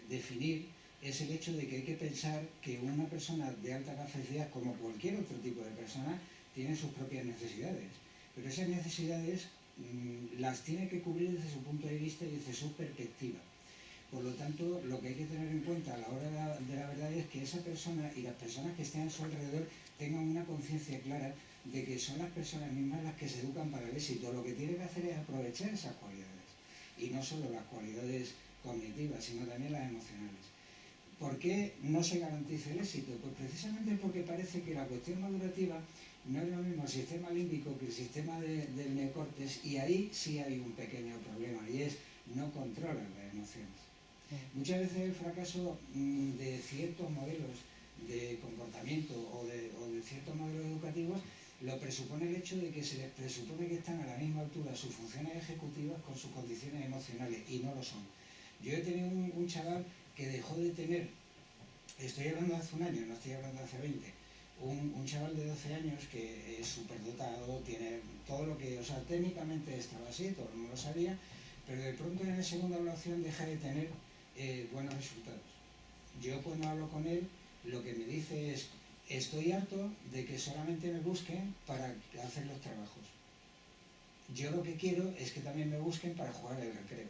[SPEAKER 4] definir es el hecho de que hay que pensar que una persona de alta capacidad, como cualquier otro tipo de persona, tiene sus propias necesidades. Pero esas necesidades las tiene que cubrir desde su punto de vista y desde su perspectiva. Por lo tanto, lo que hay que tener en cuenta a la hora de la verdad es que esa persona y las personas que estén a su alrededor tengan una conciencia clara de que son las personas mismas las que se educan para el éxito. Lo que tiene que hacer es aprovechar esas cualidades. Y no solo las cualidades cognitivas, sino también las emocionales. ¿Por qué no se garantiza el éxito? Pues precisamente porque parece que la cuestión madurativa no es lo mismo el sistema límbico que el sistema del neocórtex, y ahí sí hay un pequeño problema, y es no controlan las emociones. Muchas veces el fracaso de ciertos modelos de comportamiento o de ciertos modelos educativos lo presupone el hecho de que se les presupone que están a la misma altura sus funciones ejecutivas con sus condiciones emocionales, y no lo son. Yo he tenido un chaval que dejó de tener, estoy hablando de hace un año, no estoy hablando de hace 20, un chaval de 12 años que es superdotado, tiene todo lo que, o sea, técnicamente estaba así, todo el mundo lo sabía, pero de pronto en la segunda evaluación deja de tener buenos resultados. Yo cuando hablo con él, lo que me dice es: estoy harto de que solamente me busquen para hacer los trabajos. Yo lo que quiero es que también me busquen para jugar el recreo.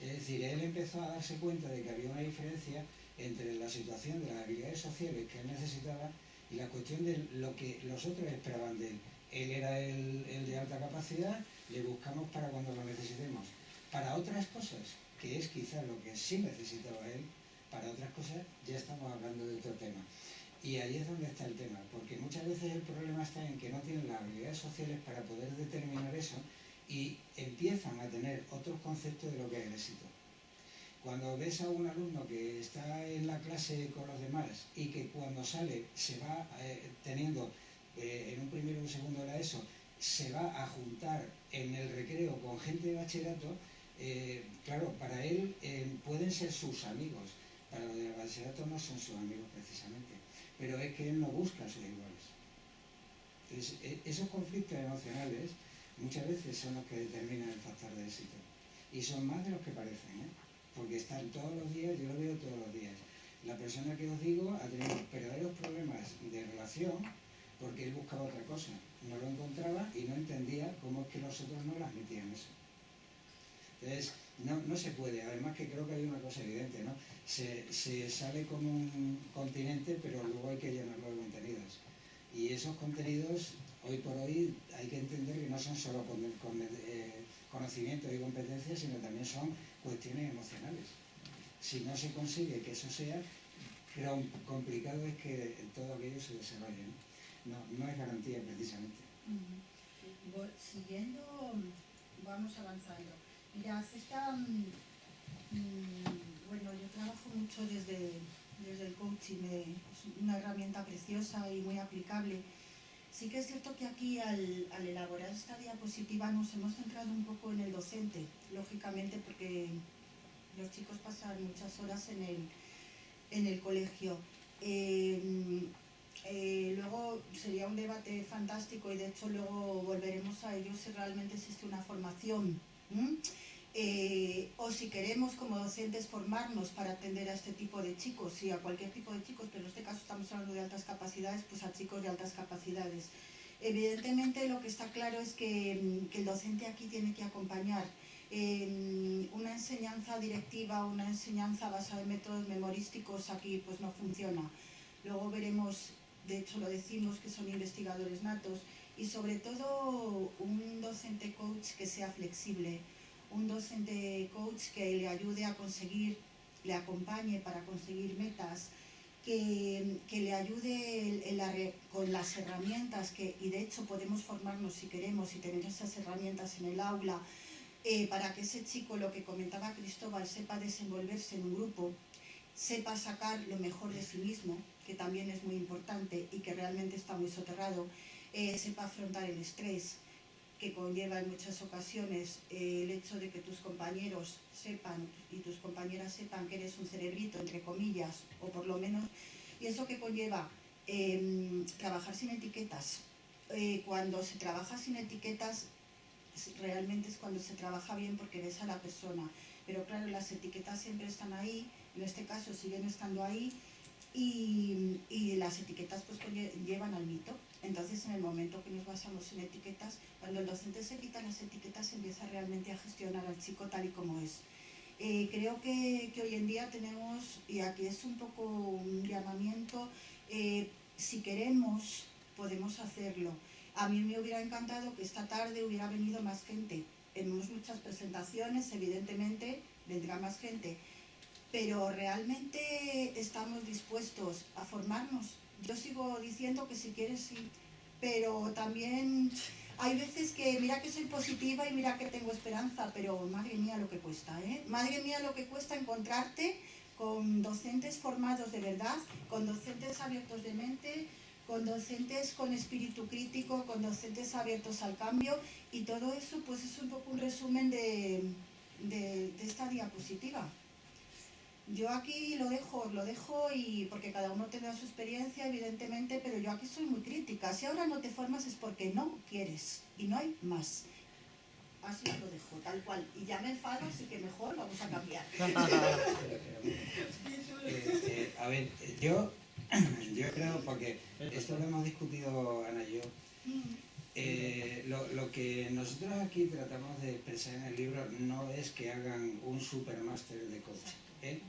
[SPEAKER 4] Es decir, él empezó a darse cuenta de que había una diferencia entre la situación de las habilidades sociales que él necesitaba y la cuestión de lo que los otros esperaban de él. Él era el de alta capacidad, le buscamos para cuando lo necesitemos. Para otras cosas, que es quizás lo que sí necesitaba él, para otras cosas ya estamos hablando de otro tema. Y ahí es donde está el tema, porque muchas veces el problema está en que no tienen las habilidades sociales para poder determinar eso y empiezan a tener otros conceptos de lo que es el éxito. Cuando ves a un alumno que está en la clase con los demás y que cuando sale se va teniendo, en un primero o un segundo de la ESO, se va a juntar en el recreo con gente de bachillerato, claro, para él pueden ser sus amigos, para los de bachillerato no son sus amigos precisamente, pero es que él no busca a sus iguales. Entonces, esos conflictos emocionales muchas veces son los que determinan el factor de éxito, y son más de los que parecen, porque están todos los días, yo lo veo todos los días. La persona que os digo ha tenido verdaderos problemas de relación porque él buscaba otra cosa, no lo encontraba y no entendía cómo es que los otros no le admitían eso. Entonces, no se puede. Además que creo que hay una cosa evidente, ¿no? Se sale con un continente, pero luego hay que llenarlo de contenidos. Y esos contenidos, hoy por hoy, hay que entender que no son solo conocimientos y competencias, sino también son cuestiones emocionales. Si no se consigue que eso sea, lo complicado es que todo aquello se desarrolle, ¿no? No es garantía precisamente.
[SPEAKER 2] Siguiendo, vamos avanzando. Mira, bueno, yo trabajo mucho desde el coaching, es una herramienta preciosa y muy aplicable. Sí que es cierto que aquí al elaborar esta diapositiva nos hemos centrado un poco en el docente, lógicamente porque los chicos pasan muchas horas en el colegio. Luego sería un debate fantástico y de hecho luego volveremos a ello si realmente existe una formación. O si queremos como docentes formarnos para atender a este tipo de chicos y a cualquier tipo de chicos, pero en este caso estamos hablando de altas capacidades, pues a chicos de altas capacidades. Evidentemente lo que está claro es que el docente aquí tiene que acompañar. Una enseñanza directiva, una enseñanza basada en métodos memorísticos aquí pues no funciona. Luego veremos, de hecho lo decimos, que son investigadores natos, y sobre todo un docente coach que sea flexible, un docente coach que le ayude a conseguir, le acompañe para conseguir metas, que le ayude con las herramientas, y de hecho podemos formarnos si queremos y tener esas herramientas en el aula, para que ese chico, lo que comentaba Cristóbal, sepa desenvolverse en un grupo, sepa sacar lo mejor de sí mismo, que también es muy importante y que realmente está muy soterrado, sepa afrontar el estrés que conlleva en muchas ocasiones el hecho de que tus compañeros sepan y tus compañeras sepan que eres un cerebrito, entre comillas, o por lo menos, y eso que conlleva trabajar sin etiquetas. Cuando se trabaja sin etiquetas, realmente es cuando se trabaja bien porque ves a la persona, pero claro, las etiquetas siempre están ahí, en este caso siguen estando ahí, y las etiquetas pues llevan al mito. Entonces, en el momento que nos basamos en etiquetas, cuando el docente se quita las etiquetas, empieza realmente a gestionar al chico tal y como es. Creo que hoy en día tenemos, y aquí es un poco un llamamiento, si queremos, podemos hacerlo. A mí me hubiera encantado que esta tarde hubiera venido más gente. Tenemos muchas presentaciones, evidentemente vendrá más gente, pero realmente estamos dispuestos a formarnos. Yo sigo diciendo que si quieres sí, pero también hay veces que mira que soy positiva y mira que tengo esperanza, pero madre mía lo que cuesta, ¿eh? Madre mía lo que cuesta encontrarte con docentes formados de verdad, con docentes abiertos de mente, con docentes con espíritu crítico, con docentes abiertos al cambio, y todo eso pues es un poco un resumen de esta diapositiva. Yo aquí lo dejo y porque cada uno tendrá su experiencia, evidentemente, pero yo aquí soy muy crítica. Si ahora no te formas es porque no quieres y no hay más. Así lo dejo, tal cual. Y ya me enfado, así que mejor vamos a cambiar.
[SPEAKER 4] A ver, yo creo, porque esto lo hemos discutido Ana y yo, lo que nosotros aquí tratamos de expresar en el libro no es que hagan un supermáster de coaching,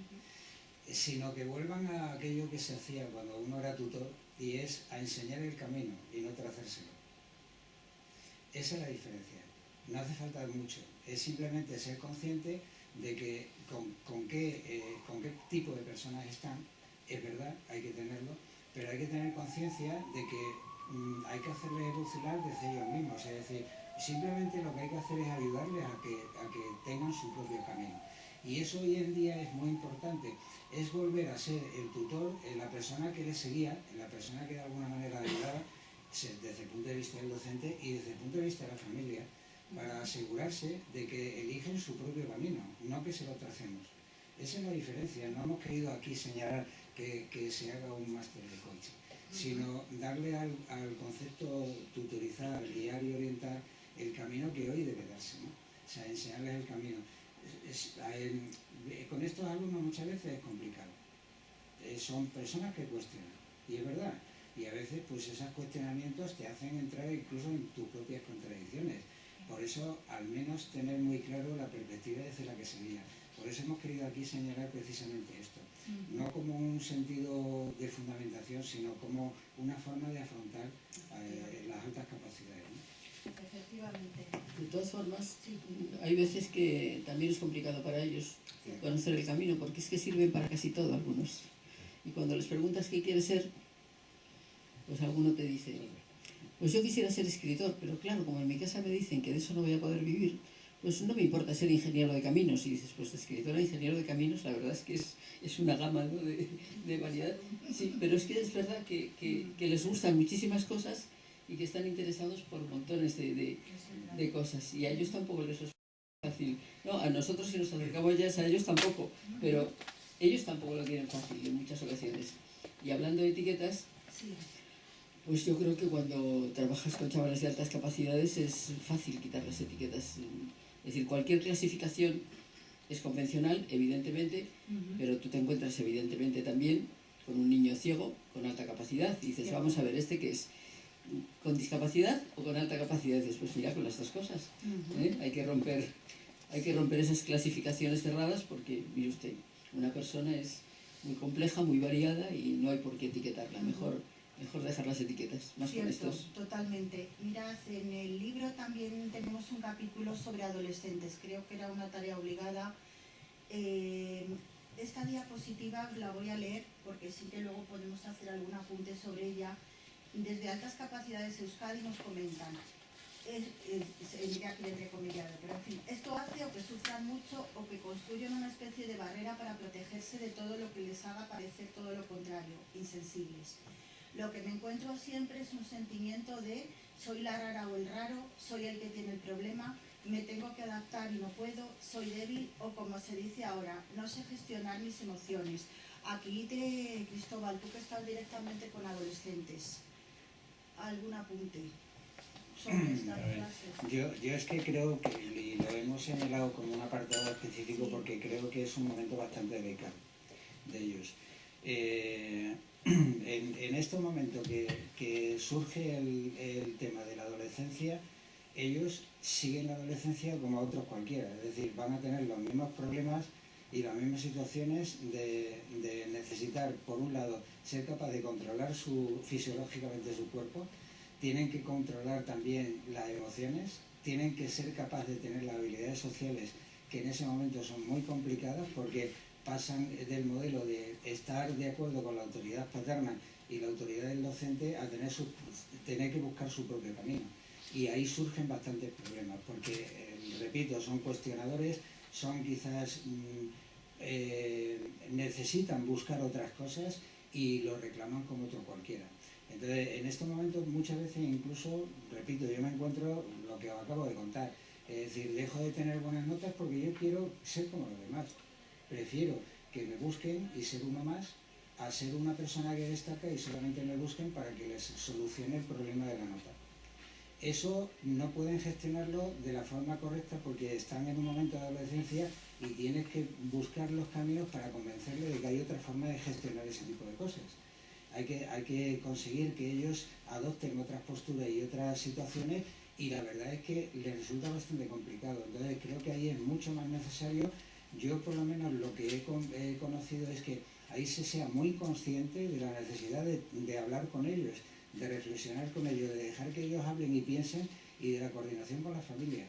[SPEAKER 4] sino que vuelvan a aquello que se hacía cuando uno era tutor, y es a enseñar el camino y no trazárselo. Esa es la diferencia. No hace falta mucho, es simplemente ser consciente de que con qué tipo de personas están. Es verdad, hay que tenerlo, pero hay que tener conciencia de que hay que hacerles evolucionar desde ellos mismos. Es decir, simplemente lo que hay que hacer es ayudarles a que tengan su propio camino. Y eso hoy en día es muy importante, es volver a ser el tutor, la persona que les seguía, la persona que de alguna manera ayudaba, desde el punto de vista del docente y desde el punto de vista de la familia, para asegurarse de que eligen su propio camino, no que se lo tracemos. Esa es la diferencia. No hemos querido aquí señalar que se haga un máster de coaching, sino darle al concepto tutorizar, guiar y orientar el camino que hoy debe darse, ¿no? O sea, enseñarles el camino. Con estos alumnos muchas veces es complicado. Son personas que cuestionan, y es verdad. Y a veces pues esos cuestionamientos te hacen entrar incluso en tus propias contradicciones. Por eso, al menos tener muy claro la perspectiva desde la que se guía. Por eso hemos querido aquí señalar precisamente esto. No como un sentido de fundamentación, sino como una forma de afrontar las altas capacidades, ¿no?
[SPEAKER 2] Efectivamente.
[SPEAKER 3] De todas formas, hay veces que también es complicado para ellos conocer el camino, porque es que sirven para casi todo algunos. Y cuando les preguntas qué quieres ser, pues alguno te dice, pues yo quisiera ser escritor, pero claro, como en mi casa me dicen que de eso no voy a poder vivir, pues no me importa ser ingeniero de caminos. Y dices, pues escritor a ingeniero de caminos, la verdad es que es una gama, ¿no?, de variedad. Sí, pero es que es verdad que les gustan muchísimas cosas y que están interesados por montones de cosas. Y a ellos tampoco les es fácil. No, a nosotros si nos acercamos ya a ellos tampoco, pero ellos tampoco lo tienen fácil en muchas ocasiones. Y hablando de etiquetas, pues yo creo que cuando trabajas con chavales de altas capacidades es fácil quitar las etiquetas. Es decir, cualquier clasificación es convencional, evidentemente, pero tú te encuentras evidentemente también con un niño ciego con alta capacidad y dices, vamos a ver, ¿este qué es? con discapacidad o con alta capacidad. Después, mira, con las dos cosas. Hay que romper esas clasificaciones cerradas porque, mire usted, una persona es muy compleja, muy variada y no hay por qué etiquetarla. Mejor dejar las etiquetas, más
[SPEAKER 2] Cierto,
[SPEAKER 3] honestos.
[SPEAKER 2] totalmente. Mirad, en el libro también tenemos un capítulo sobre adolescentes. Creo que era una tarea obligada. Esta diapositiva la voy a leer porque sí que luego podemos hacer algún apunte sobre ella. Desde Altas Capacidades Euskadi nos comentan, aquí entrecomillado, pero en fin, esto hace o que sufran mucho o que construyan una especie de barrera para protegerse de todo lo que les haga parecer todo lo contrario, insensibles. Lo que me encuentro siempre es un sentimiento de soy la rara o el raro, soy el que tiene el problema, me tengo que adaptar y no puedo, soy débil o como se dice ahora, no sé gestionar mis emociones. Aquí Cristóbal, tú que estás directamente con adolescentes, ¿algún apunte sobre estas frases?
[SPEAKER 4] Yo es que creo que, y lo hemos señalado como un apartado específico,
[SPEAKER 2] Sí.
[SPEAKER 4] porque creo que es un momento bastante delicado de ellos. En este momento que surge el tema de la adolescencia, ellos siguen la adolescencia como otros cualquiera, es decir, van a tener los mismos problemas y las mismas situaciones de necesitar, por un lado, ser capaz de controlar fisiológicamente su cuerpo, tienen que controlar también las emociones, tienen que ser capaces de tener las habilidades sociales que en ese momento son muy complicadas porque pasan del modelo de estar de acuerdo con la autoridad paterna y la autoridad del docente a tener que buscar su propio camino. Y ahí surgen bastantes problemas porque, repito, son cuestionadores, son quizás necesitan buscar otras cosas y lo reclaman como otro cualquiera. Entonces, en estos momentos muchas veces incluso, repito, yo me encuentro lo que os acabo de contar, es decir, dejo de tener buenas notas porque yo quiero ser como los demás. Prefiero que me busquen y ser uno más a ser una persona que destaca y solamente me busquen para que les solucione el problema de la nota. Eso no pueden gestionarlo de la forma correcta porque están en un momento de adolescencia y tienes que buscar los caminos para convencerles de que hay otra forma de gestionar ese tipo de cosas. Hay que conseguir que ellos adopten otras posturas y otras situaciones y la verdad es que les resulta bastante complicado. Entonces creo que ahí es mucho más necesario, yo por lo menos lo que he conocido es que ahí se sea muy consciente de la necesidad de hablar con ellos, de reflexionar con ellos, de dejar que ellos hablen y piensen y de la coordinación con la familia.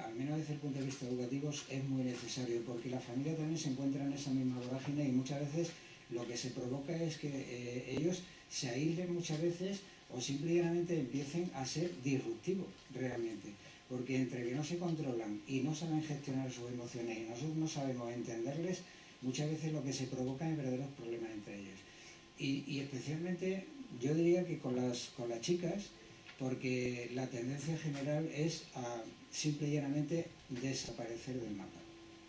[SPEAKER 4] Al menos desde el punto de vista educativo es muy necesario porque la familia también se encuentra en esa misma vorágine y muchas veces lo que se provoca es que ellos se aíslen muchas veces o simplemente empiecen a ser disruptivos realmente. Porque entre que no se controlan y no saben gestionar sus emociones y nosotros no sabemos entenderles, muchas veces lo que se provoca es verdaderos problemas entre ellos. Y especialmente yo diría que con las chicas, porque la tendencia general es a simple y llanamente desaparecer del mapa,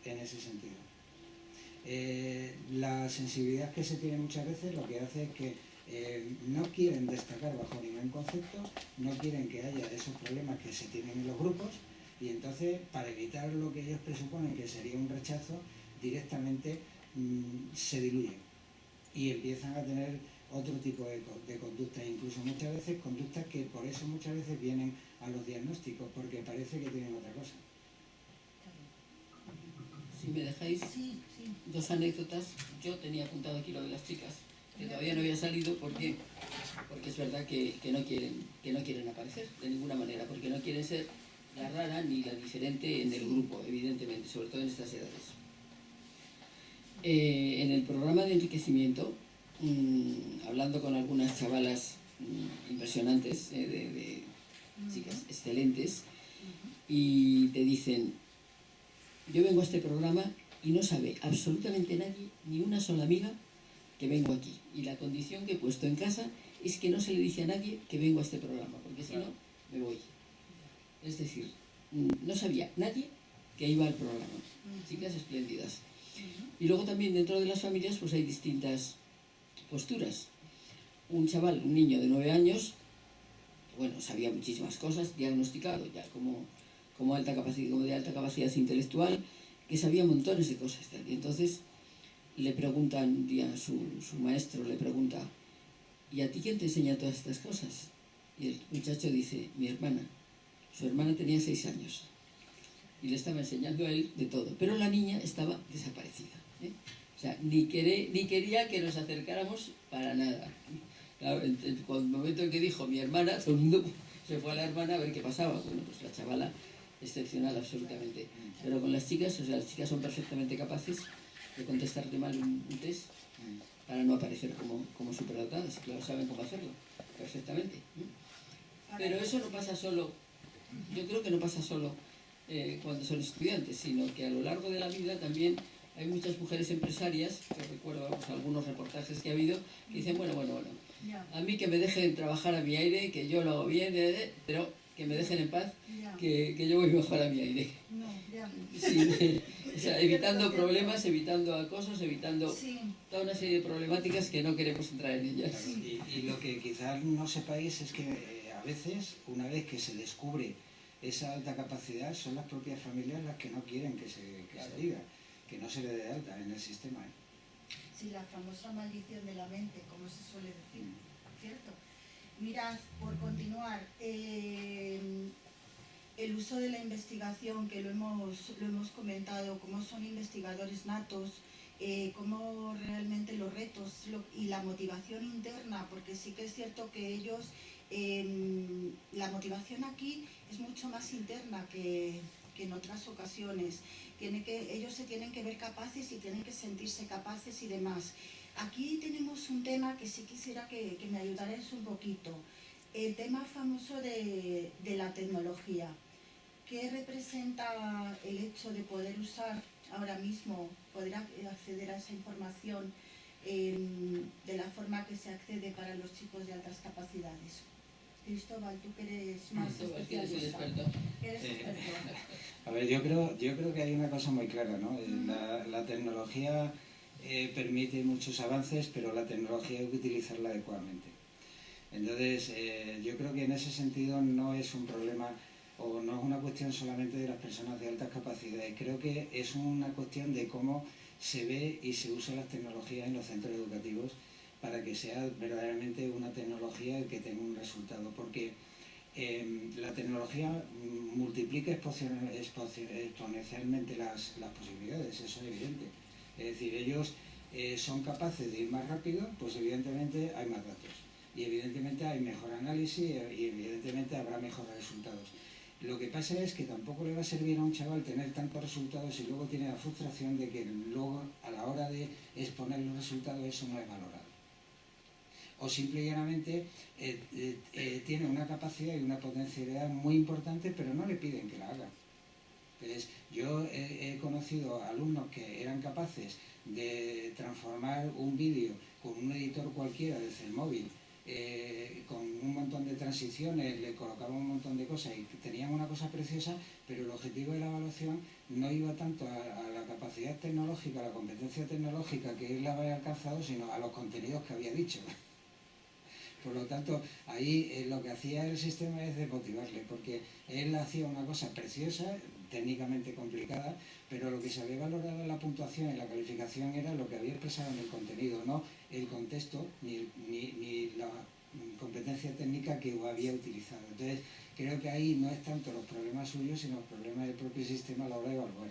[SPEAKER 4] en ese sentido. La sensibilidad que se tiene muchas veces lo que hace es que no quieren destacar bajo ningún concepto, no quieren que haya esos problemas que se tienen en los grupos y entonces para evitar lo que ellos presuponen que sería un rechazo, directamente se diluyen y empiezan a tener otro tipo de conductas, incluso muchas veces conductas que por eso muchas veces vienen a los diagnósticos porque parece que tienen otra cosa.
[SPEAKER 3] Si me dejáis dos anécdotas, yo tenía apuntado aquí lo de las chicas, que todavía no había salido porque es verdad que no quieren aparecer de ninguna manera, porque no quieren ser la rara ni la diferente en el grupo, evidentemente, sobre todo en estas edades. En el programa de enriquecimiento, hablando con algunas chavalas impresionantes, de chicas excelentes, y te dicen, yo vengo a este programa y no sabe absolutamente nadie, ni una sola amiga, que vengo aquí. Y la condición que he puesto en casa es que no se le dice a nadie que vengo a este programa, porque si no, me voy. Es decir, no sabía nadie que iba al programa. Chicas espléndidas. Y luego también dentro de las familias pues hay distintas posturas. Un chaval, un niño de 9 años, bueno, sabía muchísimas cosas, diagnosticado ya como alta capacidad, como de alta capacidad intelectual, que sabía montones de cosas. Y entonces le preguntan, un día su maestro le pregunta, ¿y a ti quién te enseña todas estas cosas? Y el muchacho dice, mi hermana. Su hermana tenía 6 años y le estaba enseñando a él de todo, pero la niña estaba desaparecida, ¿eh? O sea, ni quería que nos acercáramos para nada. Claro, en el momento en que dijo mi hermana, todo el mundo se fue a la hermana a ver qué pasaba. Bueno, pues la chavala excepcional absolutamente. Pero con las chicas, o sea, las chicas son perfectamente capaces de contestarte mal un test para no aparecer como superdotadas. Claro, saben cómo hacerlo perfectamente, ¿eh? Pero eso no pasa solo, yo creo que no pasa solo cuando son estudiantes, sino que a lo largo de la vida también hay muchas mujeres empresarias, que recuerdo algunos reportajes que ha habido, que dicen, bueno, a mí que me dejen trabajar a mi aire, que yo lo hago bien, pero que me dejen en paz, que yo voy mejor a mi aire. Sí, o sea, evitando problemas, evitando acosos, evitando toda una serie de problemáticas que no queremos entrar en ellas.
[SPEAKER 4] Claro, y lo que quizás no sepáis es que a veces, una vez que se descubre esa alta capacidad, son las propias familias las que no quieren que se diga, que no se le dé alta en el sistema, ¿eh?
[SPEAKER 2] Sí, la famosa maldición de la mente, como se suele decir, ¿cierto? Mirad, por continuar, el uso de la investigación, que lo hemos comentado, cómo son investigadores natos, cómo realmente los retos y la motivación interna, porque sí que es cierto que ellos, la motivación aquí es mucho más interna que en otras ocasiones. Ellos se tienen que ver capaces y tienen que sentirse capaces y demás. Aquí tenemos un tema que sí quisiera que me ayudarais un poquito. El tema famoso de la tecnología. ¿Qué representa el hecho de poder usar ahora mismo, poder acceder a esa información de la forma que se accede para los chicos de altas capacidades? Cristóbal, tú que eres más especialista. Eres experto.
[SPEAKER 4] A ver, yo creo que hay una cosa muy clara, ¿no? La tecnología permite muchos avances, pero la tecnología hay que utilizarla adecuadamente. Entonces, yo creo que en ese sentido no es un problema o no es una cuestión solamente de las personas de altas capacidades. Creo que es una cuestión de cómo se ve y se usa las tecnologías en los centros educativos para que sea verdaderamente una tecnología que tenga un resultado. Porque la tecnología multiplica exponencialmente las posibilidades, eso es evidente. Es decir, ellos son capaces de ir más rápido, pues evidentemente hay más datos. Y evidentemente hay mejor análisis y evidentemente habrá mejores resultados. Lo que pasa es que tampoco le va a servir a un chaval tener tantos resultados y luego tiene la frustración de que luego a la hora de exponer los resultados eso no es valorado. O simple y llanamente tiene una capacidad y una potencialidad muy importante, pero no le piden que la haga. Entonces, yo he conocido alumnos que eran capaces de transformar un vídeo con un editor cualquiera desde el móvil, con un montón de transiciones, le colocaban un montón de cosas y tenían una cosa preciosa, pero el objetivo de la evaluación no iba tanto a la capacidad tecnológica, a la competencia tecnológica que él había alcanzado, sino a los contenidos que había dicho. Por lo tanto, ahí lo que hacía el sistema es desmotivarle, porque él hacía una cosa preciosa, técnicamente complicada, pero lo que se había valorado en la puntuación, en la calificación, era lo que había expresado en el contenido, no el contexto ni la competencia técnica que había utilizado. Entonces, creo que ahí no es tanto los problemas suyos, sino los problemas del propio sistema a la hora de evaluar.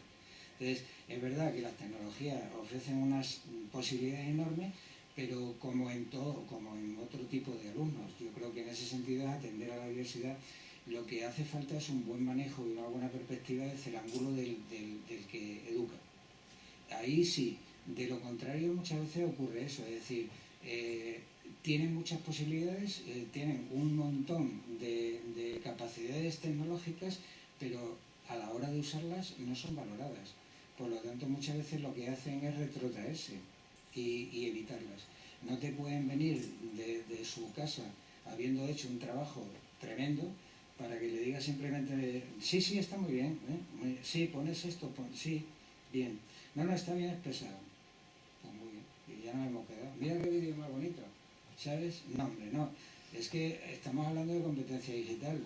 [SPEAKER 4] Entonces, es verdad que las tecnologías ofrecen unas posibilidades enormes, pero como en otro tipo de alumnos. Yo creo que en ese sentido es atender a la diversidad. Lo que hace falta es un buen manejo y una buena perspectiva desde el ángulo del que educa. Ahí sí, de lo contrario muchas veces ocurre eso, es decir, tienen muchas posibilidades, tienen un montón de capacidades tecnológicas, pero a la hora de usarlas no son valoradas. Por lo tanto, muchas veces lo que hacen es retrotraerse y evitarlas. No te pueden venir de su casa habiendo hecho un trabajo tremendo para que le digas simplemente, sí, está muy bien, sí, pones esto, sí, bien. No, está bien expresado. Pues muy bien, y ya nos hemos quedado. Mira qué vídeo más bonito, ¿sabes? No, hombre, no. Es que estamos hablando de competencia digital.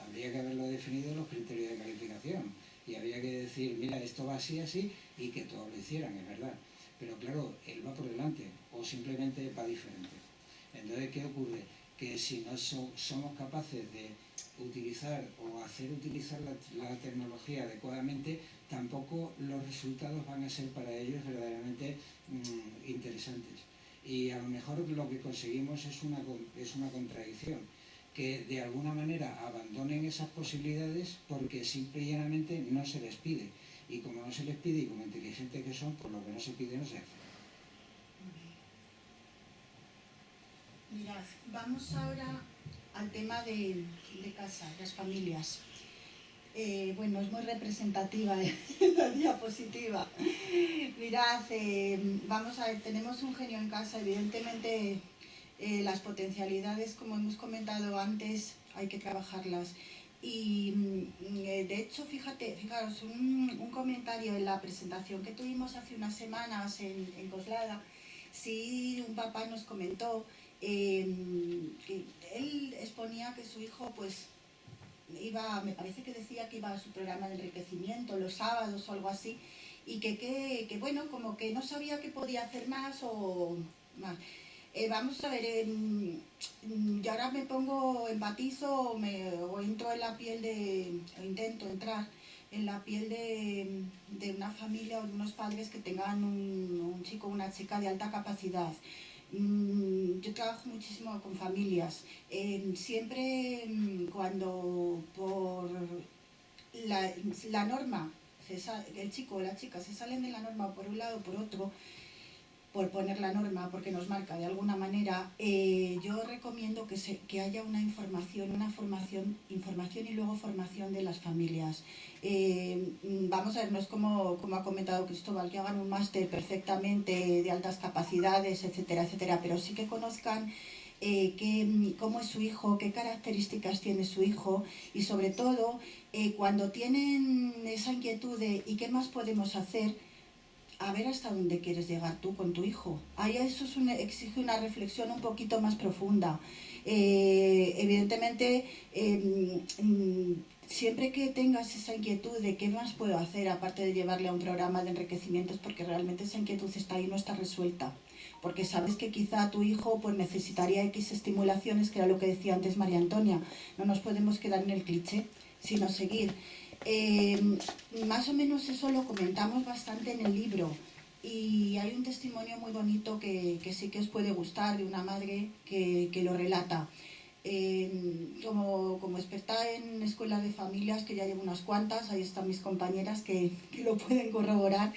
[SPEAKER 4] Habría que haberlo definido en los criterios de calificación. Y habría que decir, mira, esto va así, y que todos lo hicieran, es verdad. Pero claro, él va por delante o simplemente va diferente. Entonces, ¿qué ocurre? que si no somos capaces de utilizar o hacer utilizar la tecnología adecuadamente, tampoco los resultados van a ser para ellos verdaderamente interesantes. Y a lo mejor lo que conseguimos es una contradicción, que de alguna manera abandonen esas posibilidades porque simple y llanamente no se les pide. Y como no se les pide y como inteligentes que son, pues lo que no se pide no se hace.
[SPEAKER 2] Mirad, vamos ahora al tema de casa, las familias. Bueno, es muy representativa la diapositiva. Mirad, vamos a ver, tenemos un genio en casa, evidentemente las potencialidades, como hemos comentado antes, hay que trabajarlas. Y de hecho, fijaros, un comentario en la presentación que tuvimos hace unas semanas en Coslada, sí, un papá nos comentó que él exponía que su hijo pues iba, me parece que decía que iba a su programa de enriquecimiento los sábados o algo así, y que bueno, como que no sabía que podía hacer más o más. Vamos a ver, yo ahora me pongo, empatizo o entro en la piel o intento entrar en la piel de una familia o de unos padres que tengan un chico o una chica de alta capacidad. Yo trabajo muchísimo con familias. Siempre cuando por la norma, el chico o la chica se salen de la norma por un lado o por otro, por poner la norma, porque nos marca de alguna manera, yo recomiendo que haya una información y luego formación de las familias. Vamos a ver, no es como ha comentado Cristóbal, que hagan un máster perfectamente de altas capacidades, etcétera, etcétera, pero sí que conozcan cómo es su hijo, qué características tiene su hijo y sobre todo, cuando tienen esa inquietud de ¿y qué más podemos hacer?, a ver hasta dónde quieres llegar tú con tu hijo. Ahí eso exige una reflexión un poquito más profunda. Evidentemente, siempre que tengas esa inquietud de qué más puedo hacer, aparte de llevarle a un programa de enriquecimiento, es porque realmente esa inquietud está ahí, no está resuelta. Porque sabes que quizá tu hijo pues, necesitaría X estimulaciones, que era lo que decía antes María Antonia. No nos podemos quedar en el cliché, sino seguir. Más o menos eso lo comentamos bastante en el libro y hay un testimonio muy bonito que sí que os puede gustar de una madre que lo relata. Como experta en escuelas de familias, que ya llevo unas cuantas, ahí están mis compañeras que lo pueden corroborar,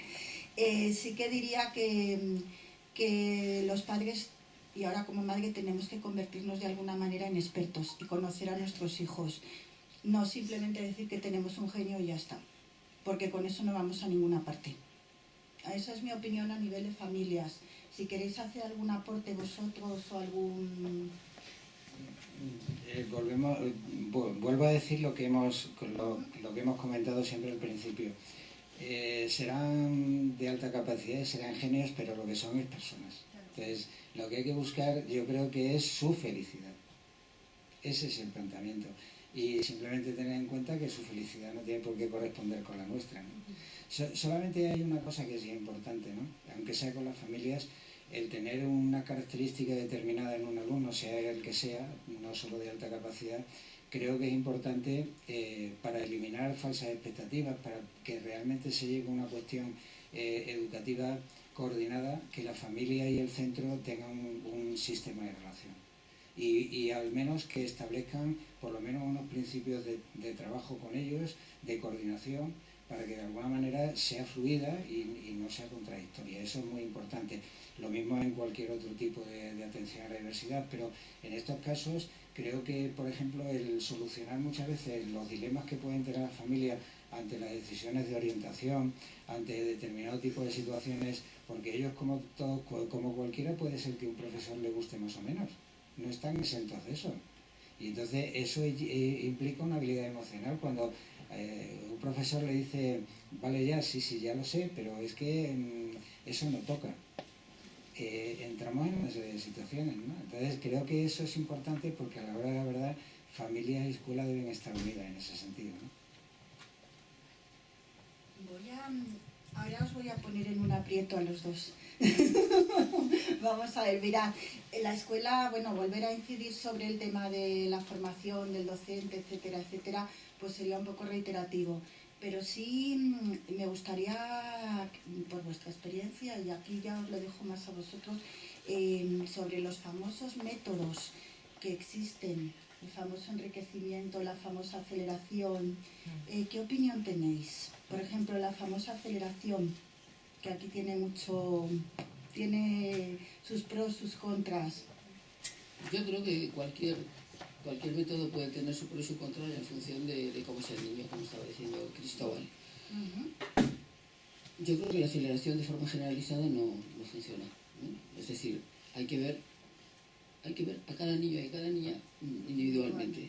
[SPEAKER 2] sí que diría que los padres, y ahora como madre, tenemos que convertirnos de alguna manera en expertos y conocer a nuestros hijos. No simplemente decir que tenemos un genio y ya está, porque con eso no vamos a ninguna parte. Esa es mi opinión a nivel de familias. Si queréis hacer algún aporte vosotros o algún...
[SPEAKER 4] Vuelvo a decir lo que hemos comentado siempre al principio. Serán de alta capacidad, serán genios, pero lo que son es personas. Entonces, lo que hay que buscar, yo creo que es su felicidad. Ese es el planteamiento. Y simplemente tener en cuenta que su felicidad no tiene por qué corresponder con la nuestra, ¿no? Solamente hay una cosa que es importante, ¿no? Aunque sea con las familias, el tener una característica determinada en un alumno, sea el que sea, no solo de alta capacidad, creo que es importante para eliminar falsas expectativas, para que realmente se llegue a una cuestión educativa coordinada, que la familia y el centro tengan un sistema de relación. Y al menos que establezcan por lo menos unos principios de trabajo con ellos, de coordinación, para que de alguna manera sea fluida y no sea contradictoria. Eso es muy importante. Lo mismo en cualquier otro tipo de atención a la diversidad, pero en estos casos creo que, por ejemplo, el solucionar muchas veces los dilemas que pueden tener las familias ante las decisiones de orientación, ante determinado tipo de situaciones, porque ellos como cualquiera puede ser que un profesor le guste más o menos. No están exentos de eso. Y entonces eso implica una habilidad emocional. Cuando un profesor le dice, vale ya, sí, ya lo sé, pero es que eso no toca. Entramos en una serie de situaciones, ¿no? Entonces creo que eso es importante porque a la hora de la verdad, familia y escuela deben estar unidas en ese sentido, ¿no?
[SPEAKER 2] Ahora os voy a poner en un aprieto a los dos. Vamos a ver, mirad, en la escuela, bueno, volver a incidir sobre el tema de la formación del docente, etcétera, etcétera, pues sería un poco reiterativo. Pero sí me gustaría, por vuestra experiencia, y aquí ya os lo dejo más a vosotros, sobre los famosos métodos que existen, el famoso enriquecimiento, la famosa aceleración. ¿Qué opinión tenéis? Por ejemplo, la famosa aceleración, que aquí tiene sus pros, sus contras.
[SPEAKER 3] Yo creo que cualquier método puede tener su pro y su contra en función de cómo sea el niño, como estaba diciendo Cristóbal. Yo creo que la aceleración de forma generalizada no funciona, ¿no? Es decir, hay que ver a cada niño y a cada niña individualmente.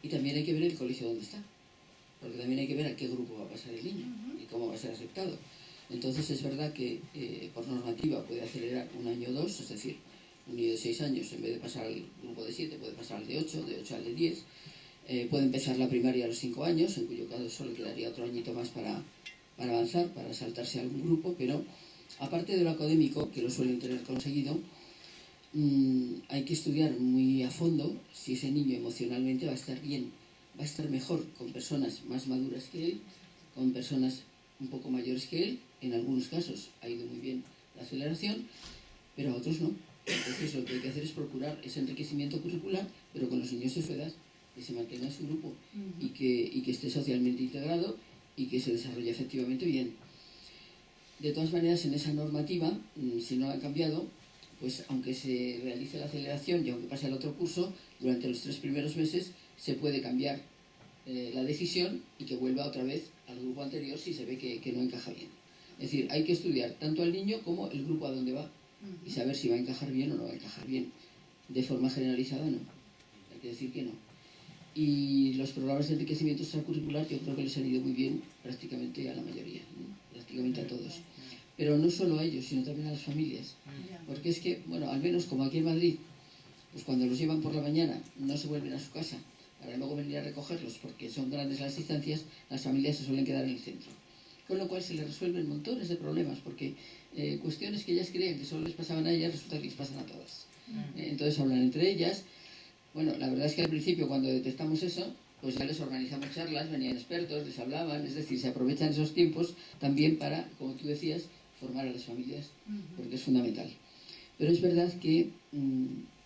[SPEAKER 3] Y también hay que ver el colegio donde está, porque también hay que ver a qué grupo va a pasar el niño y cómo va a ser aceptado. Entonces es verdad que por normativa puede acelerar 1 año o 2, es decir, un niño de 6 años en vez de pasar al grupo de 7 puede pasar al de 8, de 8 al de 10. Puede empezar la primaria a los 5 años, en cuyo caso solo quedaría otro añito más para avanzar, para saltarse a algún grupo, pero aparte de lo académico, que lo suelen tener conseguido, hay que estudiar muy a fondo si ese niño emocionalmente va a estar bien, va a estar mejor con personas más maduras que él, con personas un poco mayores que él. En algunos casos ha ido muy bien la aceleración, pero a otros no. Entonces lo que hay que hacer es procurar ese enriquecimiento curricular, pero con los niños de su edad, que se mantenga en su grupo y que esté socialmente integrado y que se desarrolle efectivamente bien. De todas maneras, en esa normativa, si no ha cambiado, pues aunque se realice la aceleración y aunque pase al otro curso, durante los 3 primeros meses se puede cambiar la decisión y que vuelva otra vez al grupo anterior si se ve que no encaja bien. Es decir, hay que estudiar tanto al niño como el grupo a donde va y saber si va a encajar bien o no va a encajar bien. De forma generalizada no, hay que decir que no. Y los programas de enriquecimiento extracurricular yo creo que les han ido muy bien prácticamente a la mayoría, ¿no? Prácticamente a todos. Pero no solo a ellos, sino también a las familias. Porque es que, bueno, al menos como aquí en Madrid, pues cuando los llevan por la mañana no se vuelven a su casa para luego venir a recogerlos porque son grandes las distancias, las familias se suelen quedar en el centro. Con lo cual se les resuelven montones de problemas porque cuestiones que ellas creían que solo les pasaban a ellas resulta que les pasan a todas. Entonces hablan entre ellas. Bueno, la verdad es que al principio cuando detectamos eso, pues ya les organizamos charlas, venían expertos, les hablaban, es decir, se aprovechan esos tiempos también para, como tú decías, formar a las familias, porque es fundamental. Pero es verdad que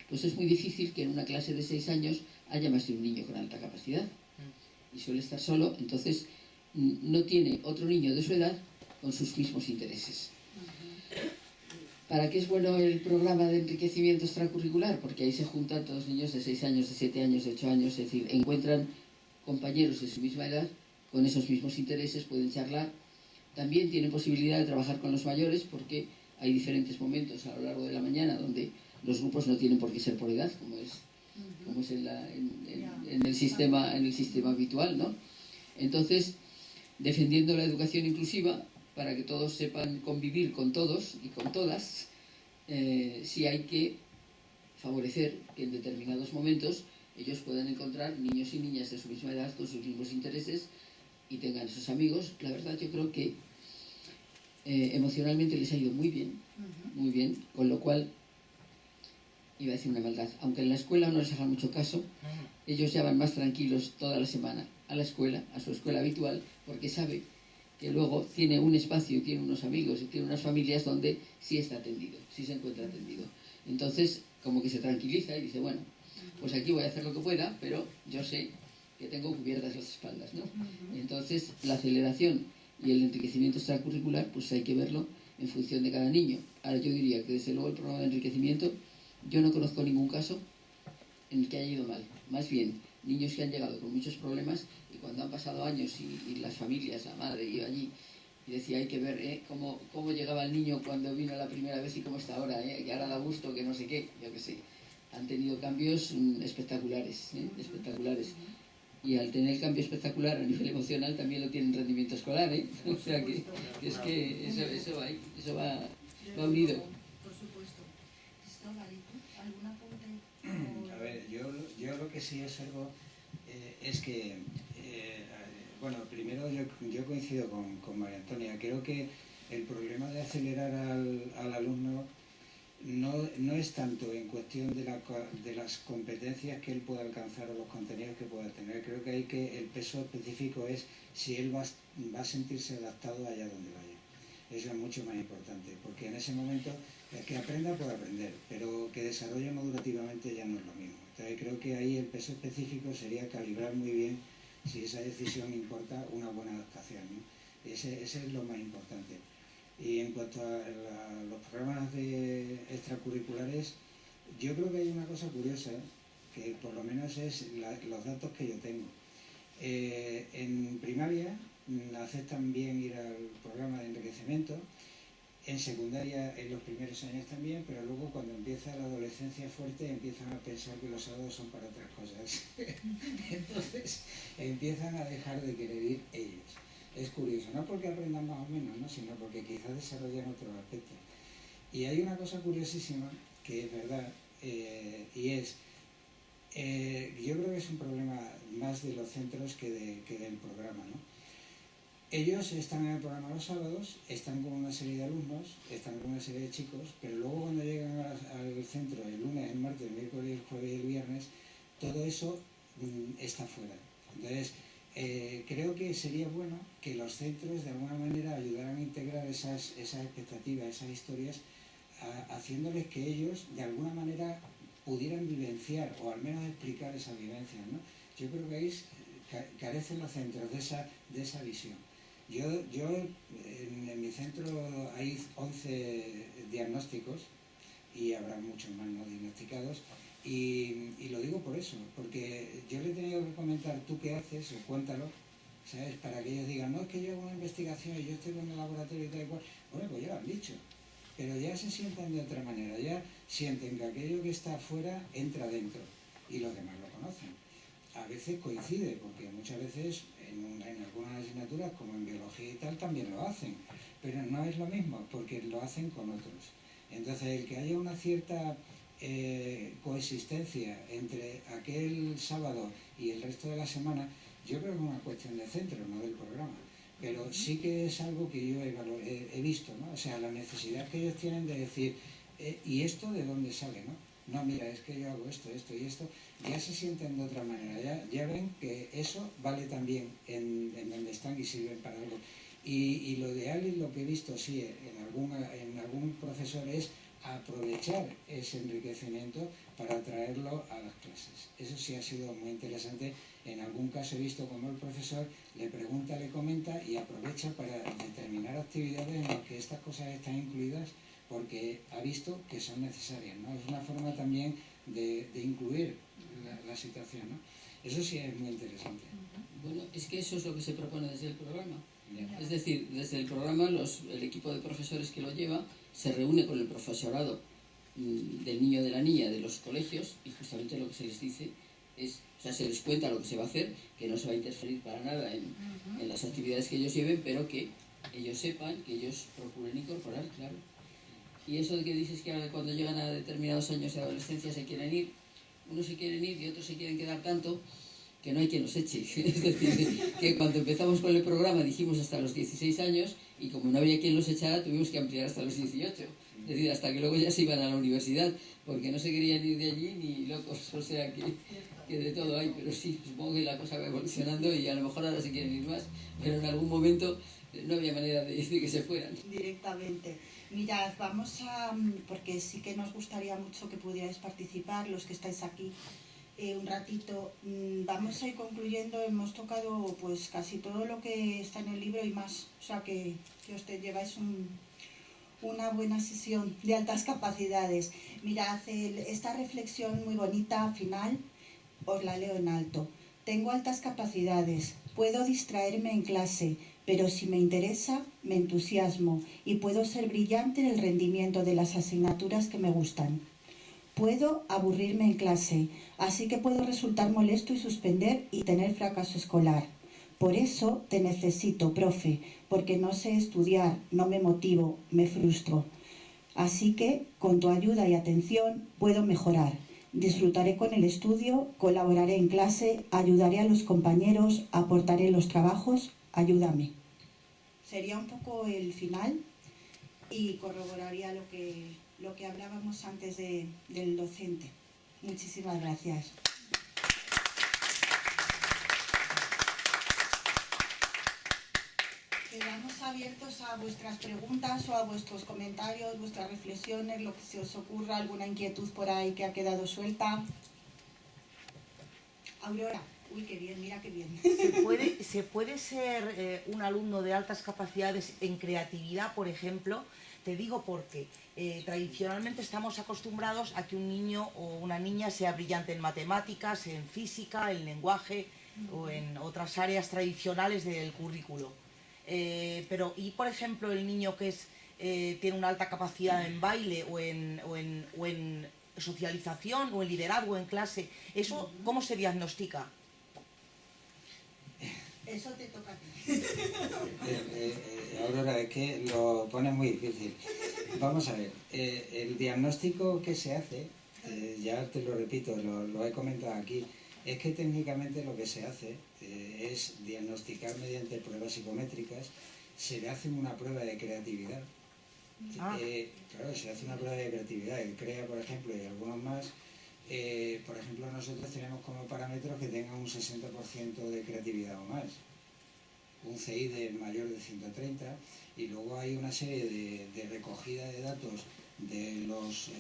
[SPEAKER 3] pues es muy difícil que en una clase de 6 años haya más de un niño con alta capacidad y suele estar solo, entonces no tiene otro niño de su edad con sus mismos intereses. ¿Para qué es bueno el programa de enriquecimiento extracurricular? Porque ahí se juntan todos niños de 6 años, de 7 años, de 8 años, es decir, encuentran compañeros de su misma edad con esos mismos intereses, pueden charlar. También tienen posibilidad de trabajar con los mayores porque hay diferentes momentos a lo largo de la mañana donde los grupos no tienen por qué ser por edad, como es en el sistema habitual, ¿no? Entonces, defendiendo la educación inclusiva, para que todos sepan convivir con todos y con todas, sí hay que favorecer que en determinados momentos ellos puedan encontrar niños y niñas de su misma edad con sus mismos intereses y tengan esos amigos. La verdad yo creo que emocionalmente les ha ido muy bien, con lo cual, iba a decir una maldad, aunque en la escuela no les hagan mucho caso, ellos ya van más tranquilos toda la semana a la escuela, a su escuela habitual, porque sabe que luego tiene un espacio y tiene unos amigos y tiene unas familias donde sí está atendido, sí se encuentra atendido. Entonces, como que se tranquiliza y dice, bueno, pues aquí voy a hacer lo que pueda, pero yo sé que tengo cubiertas las espaldas, ¿no? Entonces, la aceleración y el enriquecimiento extracurricular, pues hay que verlo en función de cada niño. Ahora yo diría que desde luego el programa de enriquecimiento, yo no conozco ningún caso en el que haya ido mal. Más bien, niños que han llegado con muchos problemas y cuando han pasado años y las familias, la madre iba allí y decía, hay que ver cómo llegaba el niño cuando vino la primera vez y cómo está ahora, que ahora da gusto, que no sé qué, yo qué sé. Han tenido cambios espectaculares, espectaculares. Y al tener el cambio espectacular a nivel emocional también lo tiene en rendimiento escolar, o sea que es que eso va unido.
[SPEAKER 2] Por supuesto. Cristóbal, ¿y tú? ¿Algún apunte?
[SPEAKER 4] A ver, yo lo que sí observo es que, bueno, primero yo coincido con María Antonia. Creo que el problema de acelerar al alumno no es tanto en cuestión de las competencias que él pueda alcanzar o los contenidos que pueda tener. Creo que el peso específico es si él va a sentirse adaptado allá donde vaya. Eso es mucho más importante, porque en ese momento el que aprenda puede aprender, pero que desarrolle madurativamente ya no es lo mismo. Entonces creo que ahí el peso específico sería calibrar muy bien si esa decisión importa una buena adaptación, ¿no? Ese es lo más importante. Y en cuanto a los programas extracurriculares, yo creo que hay una cosa curiosa, que por lo menos es los datos que yo tengo. En primaria aceptan bien ir al programa de enriquecimiento, en secundaria en los primeros años también, pero luego cuando empieza la adolescencia fuerte empiezan a pensar que los sábados son para otras cosas. Entonces empiezan a dejar de querer ir ellos. Es curioso, no porque aprendan más o menos, ¿no? Sino porque quizás desarrollan otros aspectos. Y hay una cosa curiosísima que es verdad, y es, yo creo que es un problema más de los centros que del programa, ¿no? Ellos están en el programa los sábados, están con una serie de alumnos, están con una serie de chicos, pero luego cuando llegan al centro el lunes, el martes, el miércoles, el jueves y el viernes, todo eso está fuera. Entonces, creo que sería bueno que los centros de alguna manera ayudaran a integrar esas expectativas, esas historias, haciéndoles que ellos de alguna manera pudieran vivenciar o al menos explicar esas vivencias, ¿no? Yo creo que ahí carecen los centros de esa visión. Yo en mi centro hay 11 diagnósticos y habrá muchos más no diagnosticados. Y lo digo por eso, porque yo le he tenido que comentar tú qué haces o cuéntalo, ¿sabes? Para que ellos digan, no, es que yo hago una investigación y yo estoy en el laboratorio y tal y cual. Bueno, pues ya lo han dicho, pero ya se sienten de otra manera, ya sienten que aquello que está afuera entra dentro y los demás lo conocen. A veces coincide, porque muchas veces en algunas asignaturas, como en biología y tal, también lo hacen, pero no es lo mismo, porque lo hacen con otros. Entonces, el que haya una cierta coexistencia entre aquel sábado y el resto de la semana, yo creo que es una cuestión de centro, no del programa, pero sí que es algo que yo he visto, ¿no? O sea, la necesidad que ellos tienen de decir, ¿y esto de dónde sale, no? No, mira, es que yo hago esto y esto, ya se sienten de otra manera, ya ven que eso vale también en donde están y sirven para algo. Y lo ideal y lo que he visto, sí, en algún profesor es aprovechar ese enriquecimiento para traerlo a las clases. Eso sí ha sido muy interesante. En algún caso he visto como el profesor le pregunta, le comenta y aprovecha para determinar actividades en las que estas cosas están incluidas porque ha visto que son necesarias, ¿no? Es una forma también de incluir la situación, ¿no? Eso sí es muy interesante.
[SPEAKER 3] Bueno, es que eso es lo que se propone desde el programa. Es decir, desde el programa el equipo de profesores que lo lleva se reúne con el profesorado del niño o de la niña de los colegios y justamente lo que se les dice es, o sea, se les cuenta lo que se va a hacer, que no se va a interferir para nada en las actividades que ellos lleven, pero que ellos sepan, que ellos procuren incorporar, claro. Y eso de que dices que ahora cuando llegan a determinados años de adolescencia se quieren ir, unos se quieren ir y otros se quieren quedar tanto que no hay quien los eche. Es decir, que cuando empezamos con el programa dijimos hasta los 16 años y como no había quien los echara tuvimos que ampliar hasta los 18. Es decir, hasta que luego ya se iban a la universidad porque no se querían ir de allí ni locos. O sea que de todo hay, pero sí, supongo que la cosa va evolucionando y a lo mejor ahora se quieren ir más, pero en algún momento no había manera de decir que se fueran.
[SPEAKER 2] Directamente. Mirad, vamos a, porque sí que nos gustaría mucho que pudierais participar, los que estáis aquí, un ratito. Vamos a ir concluyendo, hemos tocado pues casi todo lo que está en el libro y más, o sea que os lleváis una buena sesión de altas capacidades. Mirad, esta reflexión muy bonita final, os la leo en alto. Tengo altas capacidades, puedo distraerme en clase, pero si me interesa, me entusiasmo y puedo ser brillante en el rendimiento de las asignaturas que me gustan. Puedo aburrirme en clase, así que puedo resultar molesto y suspender y tener fracaso escolar. Por eso te necesito, profe, porque no sé estudiar, no me motivo, me frustro. Así que, con tu ayuda y atención, puedo mejorar. Disfrutaré con el estudio, colaboraré en clase, ayudaré a los compañeros, aportaré los trabajos, ayúdame. Sería un poco el final. y corroboraría lo que hablábamos antes del docente. Muchísimas gracias. Quedamos abiertos a vuestras preguntas o a vuestros comentarios, vuestras reflexiones, lo que se os ocurra, alguna inquietud por ahí que ha quedado suelta. Aurora, uy, qué bien, mira qué bien.
[SPEAKER 5] ¿Se puede ser un alumno de altas capacidades en creatividad, por ejemplo? Te digo porque tradicionalmente estamos acostumbrados a que un niño o una niña sea brillante en matemáticas, en física, en lenguaje o en otras áreas tradicionales del currículo. Pero, ¿y por ejemplo el niño que tiene una alta capacidad en baile o en socialización o en liderazgo en clase? ¿Eso cómo se diagnostica?
[SPEAKER 2] Eso te toca a ti.
[SPEAKER 4] Aurora, es que lo pone muy difícil. Vamos a ver, el diagnóstico que se hace, ya te lo repito, lo he comentado aquí, es que técnicamente lo que se hace es diagnosticar mediante pruebas psicométricas. Se le hace una prueba de creatividad. Claro, se hace una prueba de creatividad. El CREA, por ejemplo, y algunos más. Por ejemplo, nosotros tenemos como parámetro que tenga un 60% de creatividad o más. Un CI de mayor de 130. Y luego hay una serie de recogida de datos de los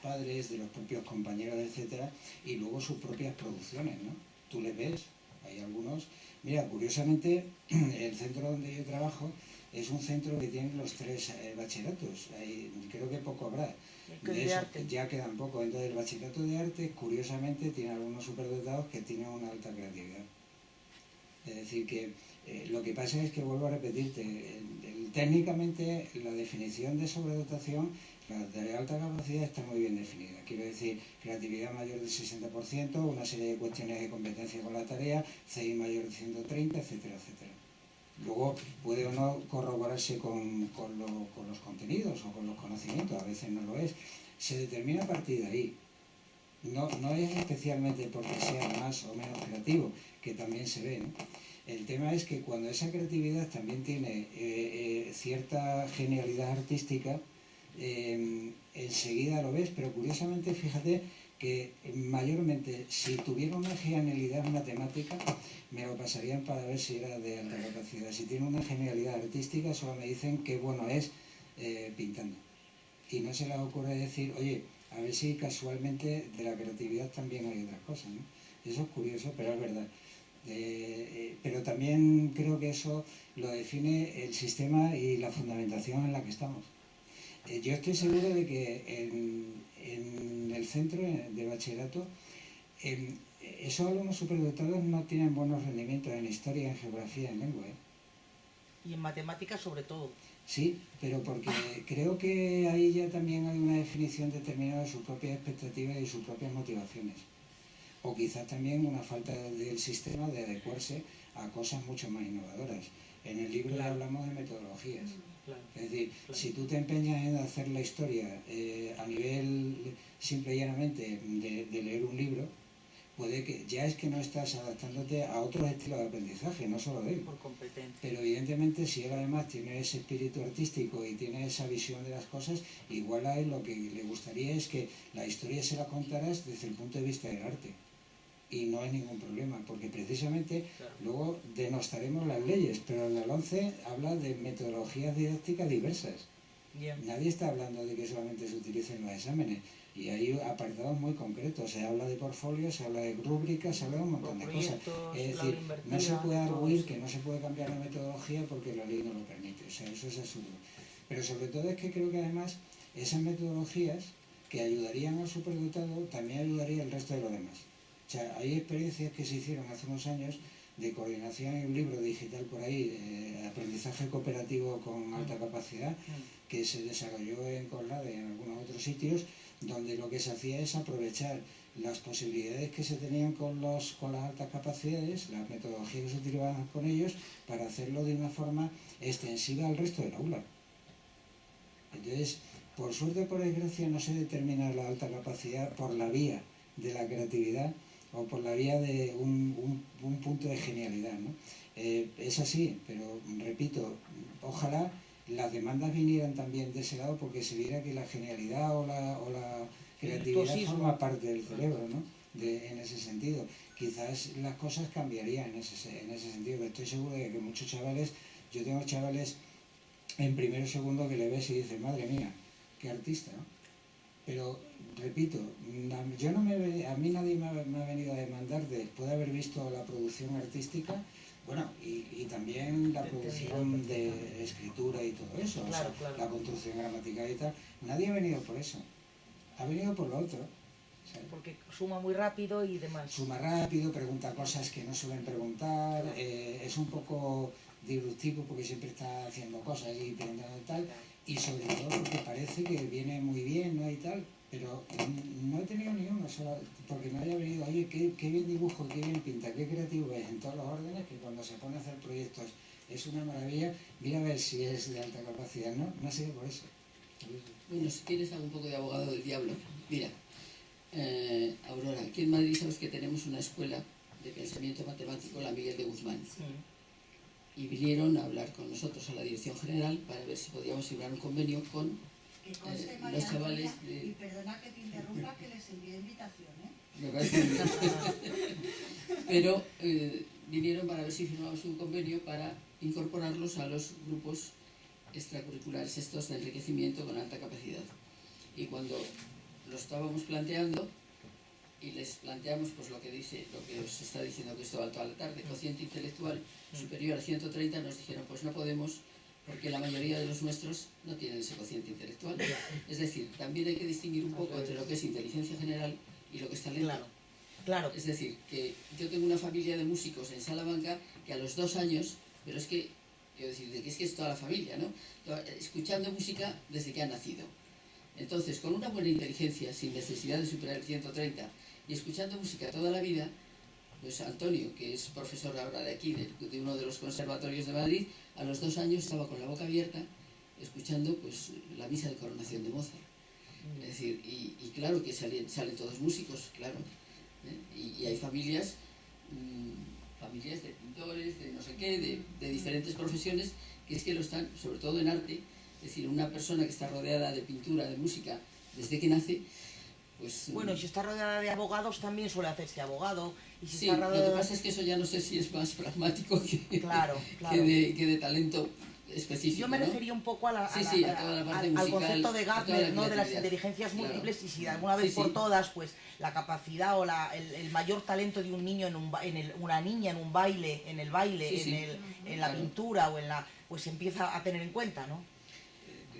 [SPEAKER 4] padres, de los propios compañeros, etcétera, y luego sus propias producciones, ¿no? Tú les ves, hay algunos. Mira, curiosamente, el centro donde yo trabajo es un centro que tiene los 3 bachilleratos. Creo que poco habrá. De eso ya quedan poco. Entonces, el bachillerato de arte, curiosamente, tiene algunos superdotados que tienen una alta creatividad. Es decir, que lo que pasa es que, vuelvo a repetirte, técnicamente la definición de sobredotación, la de alta capacidad, está muy bien definida. Quiero decir, creatividad mayor del 60%, una serie de cuestiones de competencia con la tarea, CI mayor de 130, etcétera, etcétera. Luego puede o no corroborarse con los contenidos o con los conocimientos, a veces no lo es. Se determina a partir de ahí. No es especialmente porque sea más o menos creativo, que también se ve, ¿no? El tema es que cuando esa creatividad también tiene cierta genialidad artística, enseguida lo ves, pero curiosamente fíjate que mayormente si tuviera una genialidad matemática me lo pasarían para ver si era de alta capacidad. Si tiene una genialidad artística solo me dicen qué bueno es pintando. Y no se les ocurre decir, oye, a ver si casualmente de la creatividad también hay otras cosas, ¿no? Eso es curioso, pero es verdad. Pero también creo que eso lo define el sistema y la fundamentación en la que estamos. Yo estoy seguro de que en el centro de bachillerato esos alumnos superdotados no tienen buenos rendimientos en historia, en geografía, en lengua.
[SPEAKER 5] Y en matemáticas sobre todo.
[SPEAKER 4] Sí, pero porque creo que ahí ya también hay una definición determinada de sus propias expectativas y sus propias motivaciones. O quizás también una falta del sistema de adecuarse a cosas mucho más innovadoras. En el libro ya hablamos de metodologías.
[SPEAKER 5] Claro.
[SPEAKER 4] Es decir, si tú te empeñas en hacer la historia a nivel simple y llanamente de leer un libro, puede que ya es que no estás adaptándote a otros estilos de aprendizaje, no solo de él.
[SPEAKER 5] Por competencia.
[SPEAKER 4] Pero evidentemente si él además tiene ese espíritu artístico y tiene esa visión de las cosas, igual a él lo que le gustaría es que la historia se la contaras desde el punto de vista del arte. Y no hay ningún problema, porque precisamente luego denostaremos las leyes, pero la LOMCE habla de metodologías didácticas diversas. Nadie está hablando de que solamente se utilicen los exámenes, y hay apartados muy concretos, se habla de portfolios, se habla de rúbricas, se habla de un montón de cosas. Es decir, no se puede arguir que no se puede cambiar la metodología porque la ley no lo permite, o sea, eso es absurdo. Pero sobre todo es que creo que además esas metodologías que ayudarían al superdotado también ayudarían al resto de los demás. O sea, hay experiencias que se hicieron hace unos años de coordinación en un libro digital por ahí, aprendizaje cooperativo con alta capacidad, que se desarrolló en Conrad y en algunos otros sitios, donde lo que se hacía es aprovechar las posibilidades que se tenían con las altas capacidades, las metodologías que se utilizaban con ellos, para hacerlo de una forma extensiva al resto del aula. Entonces, por suerte o por desgracia, no se determina la alta capacidad por la vía de la creatividad o por la vía de un punto de genialidad, ¿no? Es así, pero repito, ojalá las demandas vinieran también de ese lado, porque se viera que la genialidad o la creatividad
[SPEAKER 5] virtuosismo
[SPEAKER 4] forma parte del cerebro, ¿no? En ese sentido. Quizás las cosas cambiarían en ese sentido, pero estoy seguro de que muchos chavales, yo tengo chavales en primero o segundo que le ves y dices, madre mía, qué artista, ¿no? Pero, repito, a mí nadie me ha venido a demandar después de haber visto la producción artística, bueno, y también la producción de escritura y todo eso,
[SPEAKER 5] Claro,
[SPEAKER 4] o sea,
[SPEAKER 5] claro.
[SPEAKER 4] la construcción gramatical y tal. Nadie ha venido por eso, ha venido por lo otro. ¿Sabes?
[SPEAKER 5] Porque suma muy rápido y demás.
[SPEAKER 4] Suma rápido, pregunta cosas que no suelen preguntar, es un poco disruptivo porque siempre está haciendo cosas y preguntando tal, y sobre todo porque parece que viene muy bien, ¿no? Y tal, pero no he tenido ni una sola, porque me haya venido, oye, qué bien dibujo, qué bien pinta, qué creativo es en todos los órdenes, que cuando se pone a hacer proyectos es una maravilla, mira a ver si es de alta capacidad, ¿no? No ha sido por eso.
[SPEAKER 3] Bueno, si quieres hago un poco de abogado del diablo. Mira, Aurora, aquí en Madrid sabes que tenemos una escuela de pensamiento matemático, la Miguel de Guzmán. Y vinieron a hablar con nosotros a la dirección general para ver si podíamos firmar un convenio con
[SPEAKER 2] Que conste,
[SPEAKER 3] los
[SPEAKER 2] María
[SPEAKER 3] chavales
[SPEAKER 2] Antonia,
[SPEAKER 3] de...
[SPEAKER 2] y perdona que te interrumpa, que les envíe invitación, ¿eh?
[SPEAKER 3] Me parece muy bien. Pero vinieron para ver si firmábamos un convenio para incorporarlos a los grupos extracurriculares estos de enriquecimiento con alta capacidad. Y cuando lo estábamos planteando y les planteamos pues lo que os está diciendo Cristóbal toda la tarde, cociente intelectual superior a 130, nos dijeron pues no podemos, porque la mayoría de los nuestros no tienen ese cociente intelectual. Es decir, también hay que distinguir un poco entre lo que es inteligencia general y lo que es talento.
[SPEAKER 5] Claro, claro.
[SPEAKER 3] Es decir, que yo tengo una familia de músicos en Salamanca que a los 2 años, pero es que, quiero decir, que es toda la familia, ¿no? Escuchando música desde que han nacido. Entonces, con una buena inteligencia, sin necesidad de superar el 130, y escuchando música toda la vida, pues Antonio, que es profesor ahora de aquí, de uno de los conservatorios de Madrid, a los 2 años estaba con la boca abierta, escuchando pues la misa de coronación de Mozart. Es decir, y claro que salen todos músicos, claro. Y hay familias de pintores, de no sé qué, de diferentes profesiones, que es que lo están, sobre todo en arte, es decir, una persona que está rodeada de pintura, de música, desde que nace, pues...
[SPEAKER 5] Bueno, y si está rodeada de abogados también suele hacerse abogado. Y si
[SPEAKER 3] sí,
[SPEAKER 5] está
[SPEAKER 3] lo
[SPEAKER 5] rodeada...
[SPEAKER 3] que pasa es que eso ya no sé si es más pragmático
[SPEAKER 5] Claro, claro.
[SPEAKER 3] que de talento específico.
[SPEAKER 5] Yo me
[SPEAKER 3] ¿no?
[SPEAKER 5] refería un poco a
[SPEAKER 3] toda la parte
[SPEAKER 5] al
[SPEAKER 3] musical,
[SPEAKER 5] concepto de
[SPEAKER 3] a toda
[SPEAKER 5] Gardner,
[SPEAKER 3] la
[SPEAKER 5] ¿no? De las
[SPEAKER 3] creatividad.
[SPEAKER 5] inteligencias
[SPEAKER 3] Claro.
[SPEAKER 5] múltiples, y si de alguna vez
[SPEAKER 3] Sí,
[SPEAKER 5] por
[SPEAKER 3] sí.
[SPEAKER 5] todas, pues la capacidad o el mayor talento de un niño una niña en un baile, en el baile,
[SPEAKER 3] Sí, sí.
[SPEAKER 5] en la
[SPEAKER 3] Claro.
[SPEAKER 5] pintura o pues se empieza a tener en cuenta, ¿no?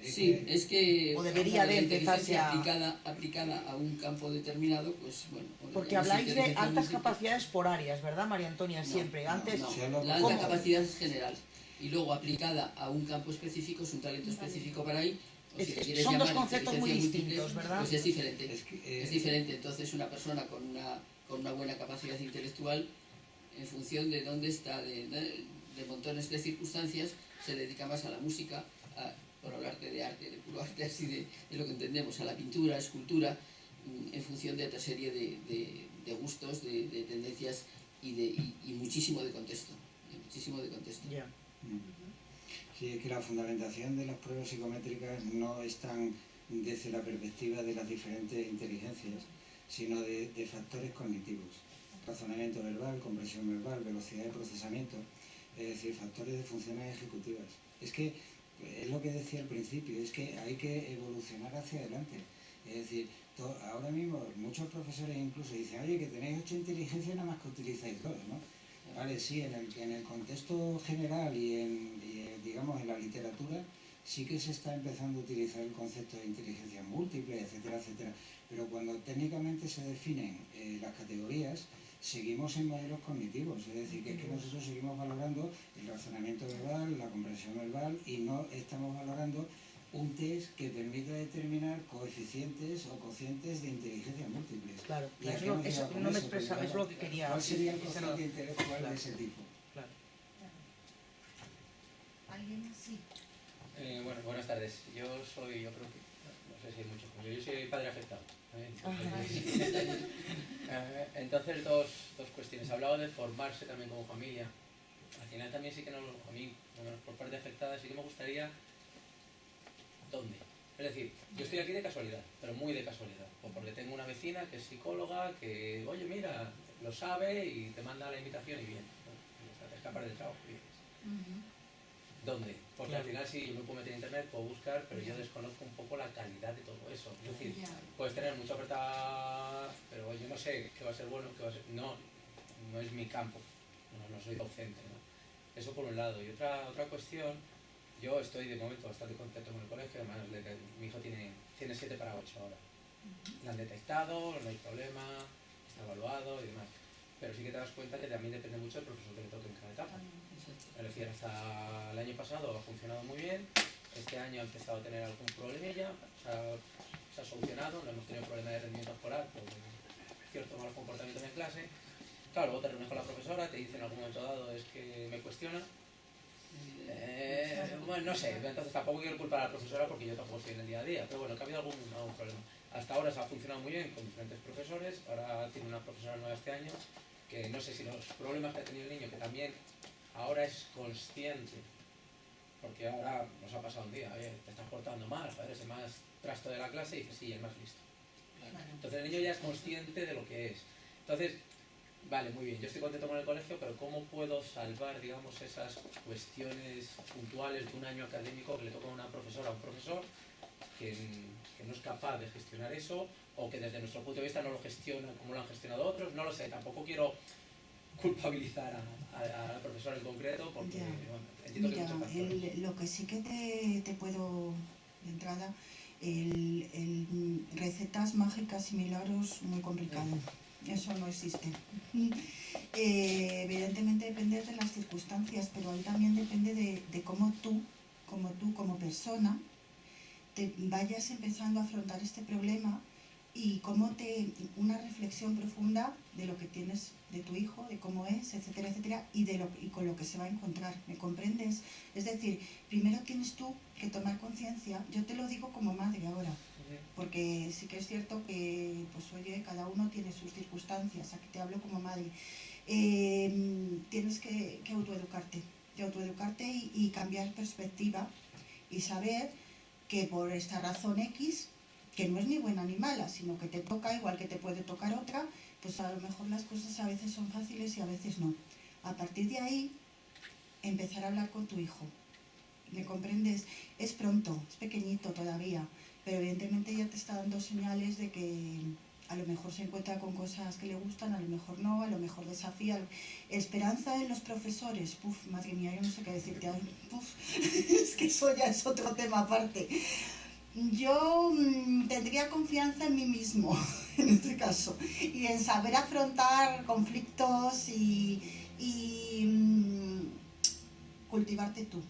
[SPEAKER 3] Sí, es que
[SPEAKER 5] O debería
[SPEAKER 3] la
[SPEAKER 5] de empezarse
[SPEAKER 3] inteligencia aplicada a un campo determinado, pues bueno...
[SPEAKER 5] Porque
[SPEAKER 3] llamas
[SPEAKER 5] habláis de
[SPEAKER 3] inteligencia
[SPEAKER 5] altas
[SPEAKER 3] múltiple.
[SPEAKER 5] capacidades por áreas, ¿verdad, María Antonia?
[SPEAKER 3] No,
[SPEAKER 5] Siempre.
[SPEAKER 3] no,
[SPEAKER 5] Antes,
[SPEAKER 3] no.
[SPEAKER 4] Sí, lo-
[SPEAKER 3] La
[SPEAKER 5] ¿cómo?
[SPEAKER 3] alta capacidad es general. Y luego aplicada a un campo específico, es un talento específico para ahí. O si le quieres
[SPEAKER 5] Son dos
[SPEAKER 3] llamar
[SPEAKER 5] conceptos muy
[SPEAKER 3] inteligencia
[SPEAKER 5] distintos,
[SPEAKER 3] múltiple,
[SPEAKER 5] ¿verdad?
[SPEAKER 3] Pues es diferente.
[SPEAKER 4] Es que,
[SPEAKER 3] Es diferente. Entonces una persona con una buena capacidad intelectual, en función de dónde está, de montones de circunstancias, se dedica más a la música, por hablarte de arte, de puro arte, así de lo que entendemos, a la pintura, escultura, en función de otra serie de gustos, de tendencias y muchísimo de contexto. Muchísimo de contexto.
[SPEAKER 5] Ya.
[SPEAKER 4] Sí, es que la fundamentación de las pruebas psicométricas no están desde la perspectiva de las diferentes inteligencias, sino de factores cognitivos. Razonamiento verbal, comprensión verbal, velocidad de procesamiento, es decir, factores de funciones ejecutivas. Es que, es lo que decía al principio, es que hay que evolucionar hacia adelante. Es decir, ahora mismo muchos profesores incluso dicen, oye, que tenéis 8 inteligencias, nada más que utilizáis 2, ¿no? Vale, sí, en el contexto general digamos en la literatura sí que se está empezando a utilizar el concepto de inteligencia múltiple, etcétera, etcétera. Pero cuando técnicamente se definen las categorías, seguimos en modelos cognitivos, es decir, que es que nosotros seguimos valorando el razonamiento verbal, la comprensión verbal y no estamos valorando un test que permita determinar coeficientes o cocientes de inteligencia múltiples.
[SPEAKER 5] Claro,
[SPEAKER 4] ¿Y a
[SPEAKER 5] eso
[SPEAKER 4] qué nos
[SPEAKER 5] no
[SPEAKER 4] lleva con
[SPEAKER 5] me
[SPEAKER 4] eso?
[SPEAKER 5] expresa,
[SPEAKER 4] Porque,
[SPEAKER 5] es lo que quería.
[SPEAKER 4] ¿cuál sería el
[SPEAKER 5] Eso
[SPEAKER 4] cociente
[SPEAKER 5] no-
[SPEAKER 4] intelectual
[SPEAKER 5] claro.
[SPEAKER 4] de ese tipo?
[SPEAKER 5] Claro.
[SPEAKER 2] ¿Alguien? Sí.
[SPEAKER 6] Bueno, buenas tardes. Yo creo que, no sé si hay muchos como yo soy padre afectado. Entonces, dos cuestiones. Hablaba de formarse también como familia. Al final también sí que a mí, bueno, por parte afectada, sí que me gustaría ¿dónde? Es decir, yo estoy aquí de casualidad, pero muy de casualidad. O porque tengo una vecina que es psicóloga, que, oye, mira, lo sabe y te manda la invitación y bien. ¿No? Te escapas del trabajo y vienes. ¿Dónde? Porque
[SPEAKER 5] Claro.
[SPEAKER 6] al final sí, yo me puedo meter en internet, puedo buscar, pero yo desconozco un poco la calidad de todo eso. Es decir,
[SPEAKER 2] Ya.
[SPEAKER 6] puedes tener mucha oferta, pero yo no sé qué va a ser bueno, qué va a ser... No, no es mi campo, no soy docente, ¿no? Eso por un lado. Y otra cuestión, yo estoy de momento bastante contento con el colegio, además de que mi hijo tiene 7 para 8 ahora. Lo han detectado, no hay problema, está evaluado y demás. Pero sí que te das cuenta que también depende mucho del profesor que le toque en cada etapa. Es decir, hasta el año pasado ha funcionado muy bien, este año ha empezado a tener algún problemilla, se ha solucionado, no hemos tenido problema de rendimiento escolar por cierto mal comportamiento en clase. Claro, luego te reúnes con la profesora, te dice en algún momento dado es que me cuestiona. Bueno, no sé, entonces tampoco quiero culpar a la profesora porque yo tampoco estoy en el día a día, pero bueno, que ha habido algún problema. Hasta ahora se ha funcionado muy bien con diferentes profesores, ahora tiene una profesora nueva este año, que no sé si los problemas que ha tenido el niño, que también ahora es consciente, porque ahora nos ha pasado un día, oye, te estás portando mal, joder, es el más trasto de la clase y dices, sí, el más listo. Entonces el niño ya es consciente de lo que es. Entonces, vale, muy bien, yo estoy contento con el colegio, pero ¿cómo puedo salvar, digamos, esas cuestiones puntuales de un año académico que le toca a una profesora o un profesor que no es capaz de gestionar eso, o que desde nuestro punto de vista no lo gestiona como lo han gestionado otros? No lo sé, tampoco quiero culpabilizar a la profesora en concreto, porque
[SPEAKER 2] Ya.
[SPEAKER 6] bueno, entiendo que hay
[SPEAKER 2] Mira,
[SPEAKER 6] muchos factores.
[SPEAKER 2] lo que sí que te puedo, de entrada, recetas mágicas y milagros muy complicado. Eso no existe. Evidentemente depende de las circunstancias, pero ahí también depende de cómo tú, como persona, te vayas empezando a afrontar este problema y una reflexión profunda de lo que tienes de tu hijo, de cómo es, etcétera, etcétera, y con lo que se va a encontrar, ¿me comprendes? Es decir, primero tienes tú que tomar conciencia, yo te lo digo como madre ahora, porque sí que es cierto que, pues oye, cada uno tiene sus circunstancias, aquí te hablo como madre. Tienes que autoeducarte y cambiar perspectiva y saber que por esta razón X, que no es ni buena ni mala, sino que te toca igual que te puede tocar otra, pues a lo mejor las cosas a veces son fáciles y a veces no. A partir de ahí, empezar a hablar con tu hijo. ¿Me comprendes? Es pronto, es pequeñito todavía, pero evidentemente ya te está dando señales de que a lo mejor se encuentra con cosas que le gustan, a lo mejor no, a lo mejor desafía. Esperanza en los profesores, puf, madre mía, yo no sé qué decirte, puf, es que eso ya es otro tema aparte. Yo tendría confianza en mí mismo, en este caso, y en saber afrontar conflictos y cultivarte tú.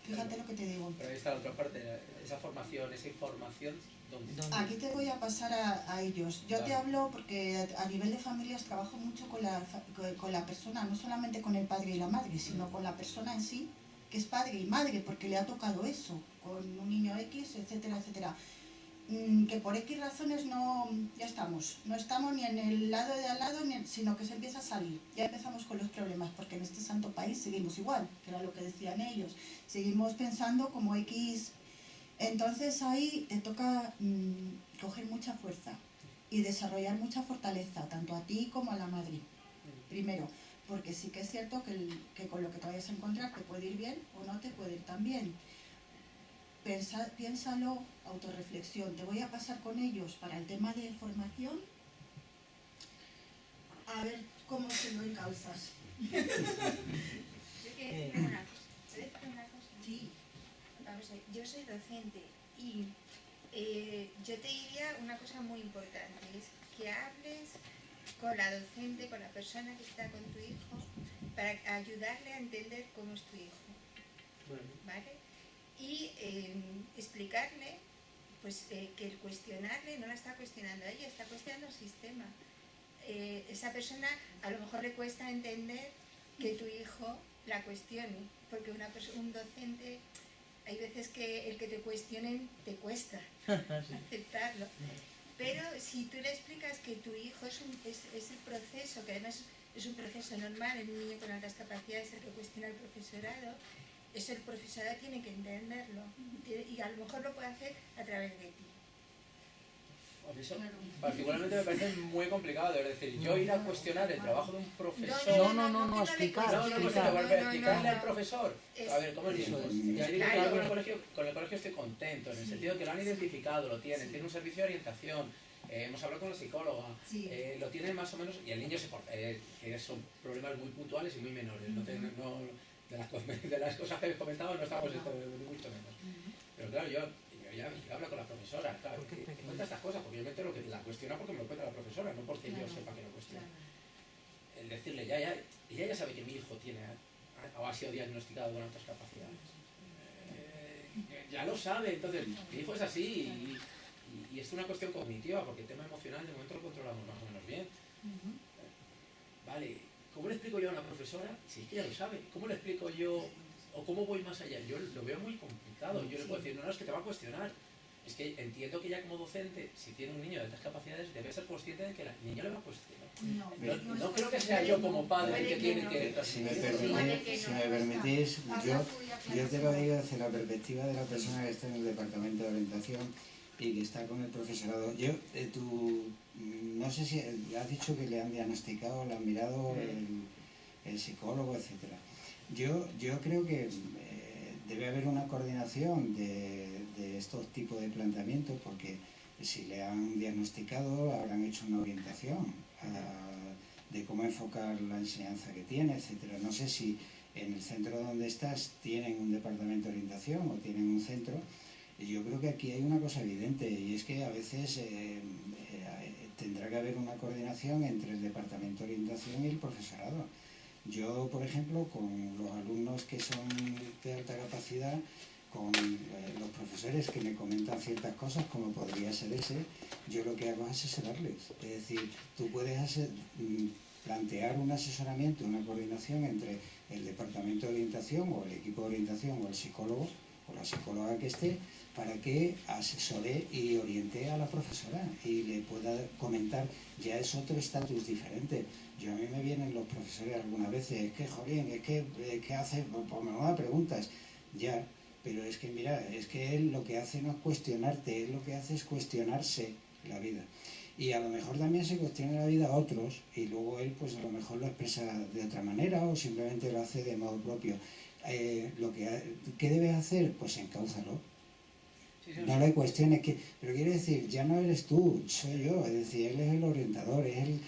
[SPEAKER 2] Fíjate lo que te digo.
[SPEAKER 6] Pero ahí está la otra parte, esa formación, esa información, ¿dónde?
[SPEAKER 2] Aquí te voy a pasar a ellos. Yo te hablo porque a nivel de familias trabajo mucho con la persona, no solamente con el padre y la madre, sino con la persona en sí, que es padre y madre, porque le ha tocado eso, con un niño X, etcétera, etcétera. Que por X razones no estamos ni en el lado de al lado, sino que se empieza a salir. Ya empezamos con los problemas, porque en este santo país seguimos igual, que era lo que decían ellos. Seguimos pensando como X. Entonces ahí te toca coger mucha fuerza y desarrollar mucha fortaleza, tanto a ti como a la madre. Primero, porque sí que es cierto que con lo que te vayas a encontrar te puede ir bien o no te puede ir tan bien. Piénsalo, autorreflexión. Te voy a pasar con ellos para el tema de formación. A ver cómo se lo encauzas.
[SPEAKER 7] Yo quiero decir una cosa. ¿Puedo decir una cosa?
[SPEAKER 2] Sí.
[SPEAKER 7] Vamos a ver, yo soy docente y yo te diría una cosa muy importante, es que hables con la docente, con la persona que está con tu hijo, para ayudarle a entender cómo es tu hijo, ¿vale? Y explicarle pues, que el cuestionarle no la está cuestionando a ella, está cuestionando el sistema. Esa persona a lo mejor le cuesta entender que tu hijo la cuestione, porque un docente, hay veces que el que te cuestionen te cuesta aceptarlo. Pero si tú le explicas que tu hijo es el proceso, que además es un proceso normal en un niño con altas capacidades el que cuestiona el profesorado, eso el profesorado tiene que entenderlo y a lo mejor lo puede hacer a través de ti.
[SPEAKER 6] Eso particularmente me parece muy complicado, es decir, yo ir a cuestionar el trabajo de un profesor...
[SPEAKER 5] No,
[SPEAKER 6] explicarle al profesor, a ver, ¿cómo es eso? Ya digo que yo con el colegio estoy contento, en el sentido que lo han identificado, lo tienen un servicio de orientación, hemos hablado con la psicóloga, lo tienen más o menos, y el niño se porta, que son problemas muy puntuales y muy menores, de las cosas que habéis comentado no estamos ni mucho menos. Pero claro, yo hablo con la profesora, claro, me cuenta estas cosas, porque yo me entero que la cuestiona porque me lo cuenta la profesora, no porque yo sepa que lo cuestiona. El decirle, ella ya sabe que mi hijo tiene o ha sido diagnosticado con otras capacidades. Ya lo sabe, entonces mi hijo es así y es una cuestión cognitiva, porque el tema emocional de momento lo controlamos más o menos bien. Vale, ¿cómo le explico yo a una profesora? Si es que ya lo sabe, ¿cómo le explico yo? ¿O cómo voy más allá? Yo lo veo muy complicado. Yo le puedo decir, no, es que te va a cuestionar. Es que entiendo que ya como docente, si tiene un niño de estas capacidades, debe ser consciente de que el niño le va a cuestionar. No creo que sea yo como padre el que tiene que...
[SPEAKER 8] Si me permitís, yo te lo digo desde la perspectiva de la persona que está en el departamento de orientación y que está con el profesorado. No sé si has dicho que le han diagnosticado, le han mirado el psicólogo, etcétera. Yo creo que debe haber una coordinación de estos tipos de planteamientos, porque si le han diagnosticado habrán hecho una orientación de cómo enfocar la enseñanza que tiene, etcétera. No sé si en el centro donde estás tienen un departamento de orientación o tienen un centro. Yo creo que aquí hay una cosa evidente, y es que a veces tendrá que haber una coordinación entre el departamento de orientación y el profesorado. Yo, por ejemplo, con los alumnos que son de alta capacidad, con los profesores que me comentan ciertas cosas, como podría ser ese, yo lo que hago es asesorarles. Es decir, tú puedes plantear un asesoramiento, una coordinación entre el departamento de orientación o el equipo de orientación o el psicólogo o la psicóloga que esté, para que asesore y oriente a la profesora y le pueda comentar. Ya es otro estatus diferente. A mí me vienen los profesores algunas veces, es que, jolín, es que hace, pues me da preguntas, ya, pero es que mira, es que él lo que hace no es cuestionarte, él lo que hace es cuestionarse la vida. Y a lo mejor también se cuestiona la vida a otros y luego él pues a lo mejor lo expresa de otra manera o simplemente lo hace de modo propio. ¿Qué debes hacer? Pues encáuzalo. No le cuestiones, pero quiere decir, ya no eres tú, soy yo, es decir, él es el orientador, es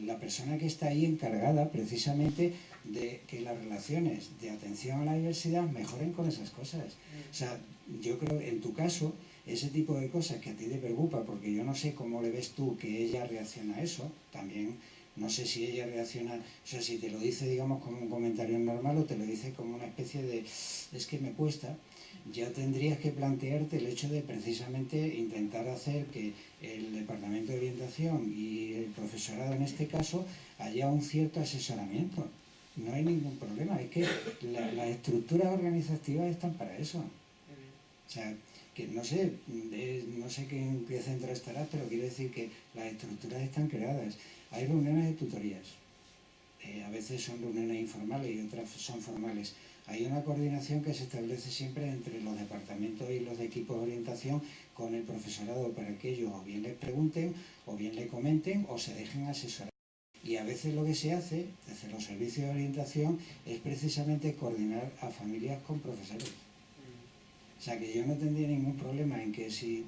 [SPEAKER 8] la persona que está ahí encargada precisamente de que las relaciones de atención a la diversidad mejoren con esas cosas. O sea, yo creo que en tu caso, ese tipo de cosas que a ti te preocupa, porque yo no sé cómo le ves tú que ella reacciona a eso, también no sé si ella reacciona, o sea, si te lo dice, digamos, como un comentario normal o te lo dice como una especie de, es que me cuesta. Ya tendrías que plantearte el hecho de precisamente intentar hacer que el departamento de orientación y el profesorado en este caso haya un cierto asesoramiento. No hay ningún problema, es que las estructuras organizativas están para eso. O sea, que no sé en qué centro estarás, pero quiero decir que las estructuras están creadas. Hay reuniones de tutorías, a veces son reuniones informales y otras son formales. Hay una coordinación que se establece siempre entre los departamentos y los equipos de orientación con el profesorado para que ellos o bien les pregunten, o bien le comenten, o se dejen asesorar. Y a veces lo que se hace desde los servicios de orientación es precisamente coordinar a familias con profesores. O sea que yo no tendría ningún problema en que si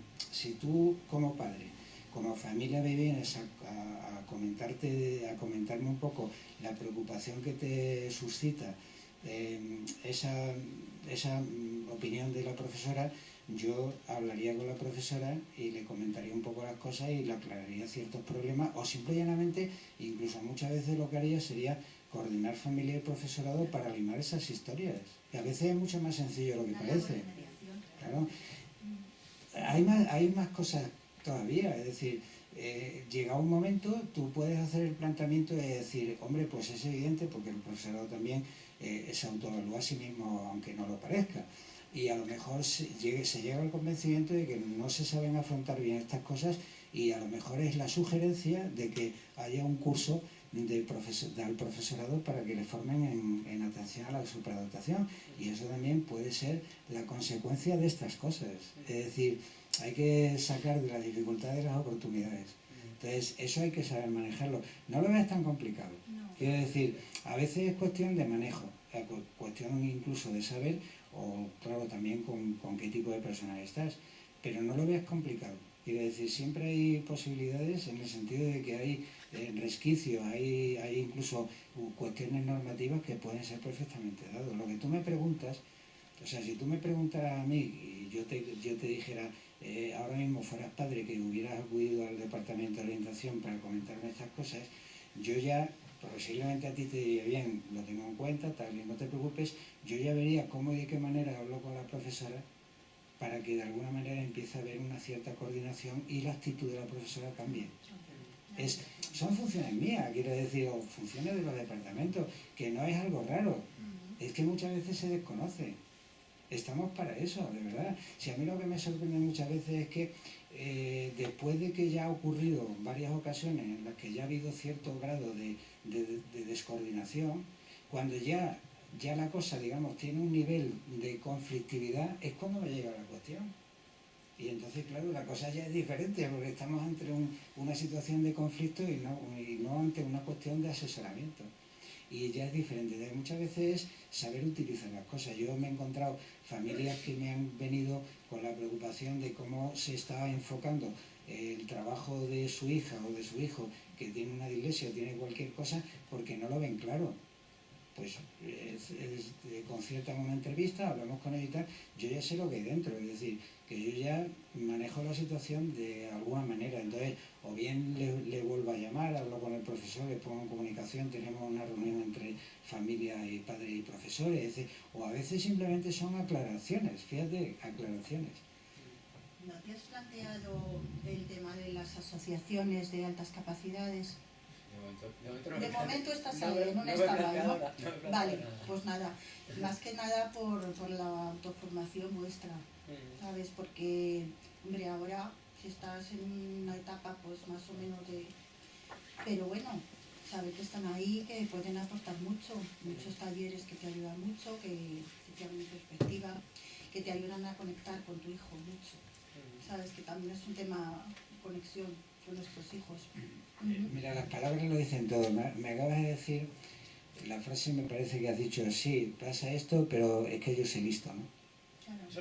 [SPEAKER 8] tú como padre, como familia me vienes a comentarme un poco la preocupación que te suscita esa opinión de la profesora, yo hablaría con la profesora y le comentaría un poco las cosas y le aclararía ciertos problemas, o simple y llanamente, incluso muchas veces lo que haría sería coordinar familia y profesorado para limar esas historias, que a veces es mucho más sencillo de lo que parece. Claro. Hay más cosas todavía, es decir, llega un momento, tú puedes hacer el planteamiento de decir, hombre, pues es evidente, porque el profesorado también se autoevalúa a sí mismo, aunque no lo parezca, y a lo mejor se llega al convencimiento de que no se saben afrontar bien estas cosas, y a lo mejor es la sugerencia de que haya un curso al profesorado para que le formen en atención a la superdotación, y eso también puede ser la consecuencia de estas cosas. Es decir, hay que sacar de las dificultades las oportunidades. Entonces, eso hay que saber manejarlo. No lo veas tan complicado. Quiero decir, a veces es cuestión de manejo, cuestión incluso de saber, o claro, también con qué tipo de persona estás, pero no lo veas complicado. Quiero decir, siempre hay posibilidades en el sentido de que hay resquicios, hay incluso cuestiones normativas que pueden ser perfectamente dados. Lo que tú me preguntas, o sea, si tú me preguntaras a mí y yo te dijera, ahora mismo fueras padre que hubieras acudido al departamento de orientación para comentarme estas cosas, yo ya, posiblemente a ti te diría, bien, lo tengo en cuenta, tal, y no te preocupes, yo ya vería cómo y de qué manera hablo con la profesora para que de alguna manera empiece a haber una cierta coordinación y la actitud de la profesora cambie. Son funciones mías, quiero decir, o funciones de los departamentos, que no es algo raro, es que muchas veces se desconoce. Estamos para eso, de verdad. Si a mí lo que me sorprende muchas veces es que después de que ya ha ocurrido varias ocasiones en las que ya ha habido cierto grado de descoordinación, cuando ya la cosa, digamos, tiene un nivel de conflictividad, es cuando me llega la cuestión. Y entonces, claro, la cosa ya es diferente, porque estamos ante una situación de conflicto y no ante una cuestión de asesoramiento. Y ya es diferente. Muchas veces es saber utilizar las cosas. Yo me he encontrado familias que me han venido con la preocupación de cómo se está enfocando el trabajo de su hija o de su hijo, que tiene una dislexia o tiene cualquier cosa, porque no lo ven claro. Pues conciertan una entrevista, hablamos con él y tal, yo ya sé lo que hay dentro, es decir, que yo ya manejo la situación de alguna manera. Entonces, o bien le vuelvo a llamar, hablo con el profesor, le pongo en comunicación, tenemos una reunión entre familia y padres y profesores, es decir, o a veces simplemente son aclaraciones, fíjate, aclaraciones.
[SPEAKER 2] ¿No te has planteado el tema de las asociaciones de altas capacidades? De momento estás ahí, en un estado, ¿no? Vale, pues nada, más que nada por la autoformación vuestra, ¿sabes? Porque, hombre, ahora si estás en una etapa pues más o menos de... Pero bueno, saber que están ahí, que pueden aportar muchos talleres que te ayudan mucho, que te abren perspectiva, que te ayudan a conectar con tu hijo mucho, ¿sabes? Que también es un tema de conexión con nuestros hijos.
[SPEAKER 8] Mira, las palabras lo dicen todo. Me acabas de decir, la frase me parece que has dicho, sí, pasa esto, pero es que yo soy listo, ¿no?
[SPEAKER 2] Claro.
[SPEAKER 6] Sí.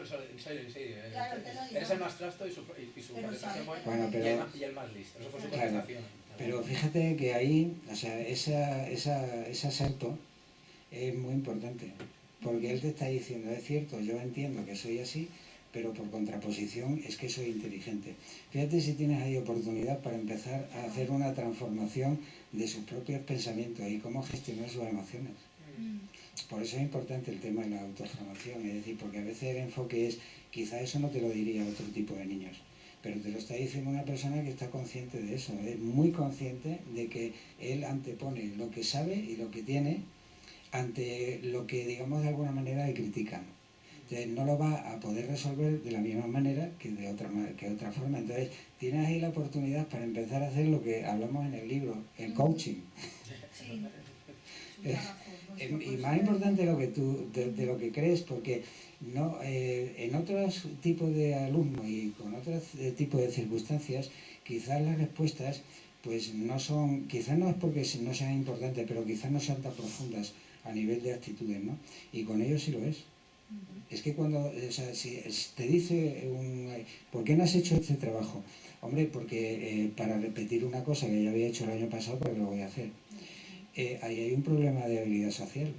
[SPEAKER 2] Claro, te lo digo.
[SPEAKER 6] Eres el más trasto y su contestación
[SPEAKER 8] Bueno,
[SPEAKER 6] y el más listo. Eso fue su
[SPEAKER 8] claro,
[SPEAKER 6] contestación.
[SPEAKER 8] pero fíjate que ahí, o sea, ese asalto es muy importante, porque él te está diciendo, es cierto, yo entiendo que soy así, pero por contraposición es que soy inteligente. Fíjate si tienes ahí oportunidad para empezar a hacer una transformación de sus propios pensamientos y cómo gestionar sus emociones. Por eso es importante el tema de la autoformación, es decir, porque a veces el enfoque es, quizá eso no te lo diría otro tipo de niños, pero te lo está diciendo una persona que está consciente de eso, es muy consciente de que él antepone lo que sabe y lo que tiene ante lo que, digamos, de alguna manera le critican. Entonces no lo va a poder resolver de la misma manera que de otra forma. Entonces tienes ahí la oportunidad para empezar a hacer lo que hablamos en el libro, el coaching. Y más importante de lo que crees, porque no en otros tipos de alumnos y con otros tipos de circunstancias, quizás las respuestas pues no son, quizás no es porque no sean importantes, pero quizás no sean tan profundas a nivel de actitudes, ¿no? Y con ellos sí lo es. Es que cuando, o sea, si te dice ¿por qué no has hecho este trabajo? Hombre, porque para repetir una cosa que ya había hecho el año pasado, ¿para qué lo voy a hacer? Ahí hay un problema de habilidad social.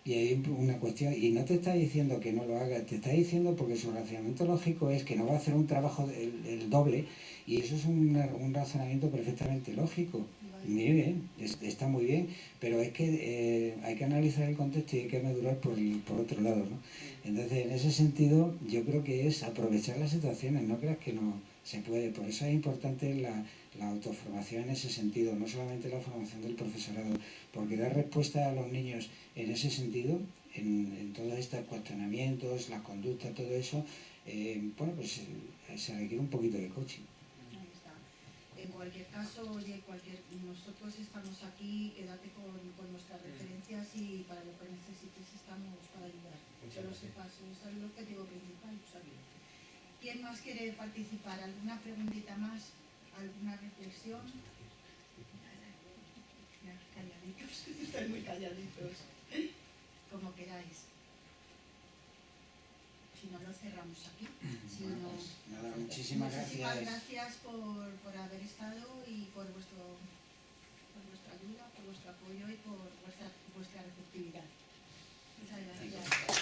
[SPEAKER 8] Y hay una cuestión, y no te está diciendo que no lo hagas, te está diciendo porque su razonamiento lógico es que no va a hacer un trabajo el doble, y eso es un razonamiento perfectamente lógico. Muy bien, está muy bien, pero es que hay que analizar el contexto y hay que madurar por otro lado, ¿no? Entonces, en ese sentido, yo creo que es aprovechar las situaciones, no creas que no se puede. Por eso es importante la autoformación en ese sentido, no solamente la formación del profesorado, porque dar respuesta a los niños en ese sentido, en todos estos cuestionamientos, las conductas, todo eso, bueno, pues se requiere un poquito de coaching.
[SPEAKER 2] Ahí está. En cualquier caso, oye, nosotros estamos aquí, quédate con nuestras referencias y para lo que necesites estamos para ayudar. Que lo sepas, eso es el objetivo principal. O sea, ¿quién más quiere participar? ¿Alguna preguntita más? ¿Alguna reflexión? Ya, calladitos, están muy calladitos. Como queráis. Si no, lo cerramos aquí. Si
[SPEAKER 8] Bueno,
[SPEAKER 2] no,
[SPEAKER 8] pues, nada, muchísimas gracias.
[SPEAKER 2] gracias por haber estado y por vuestra ayuda, por vuestro apoyo y por vuestra receptividad. Muchas gracias.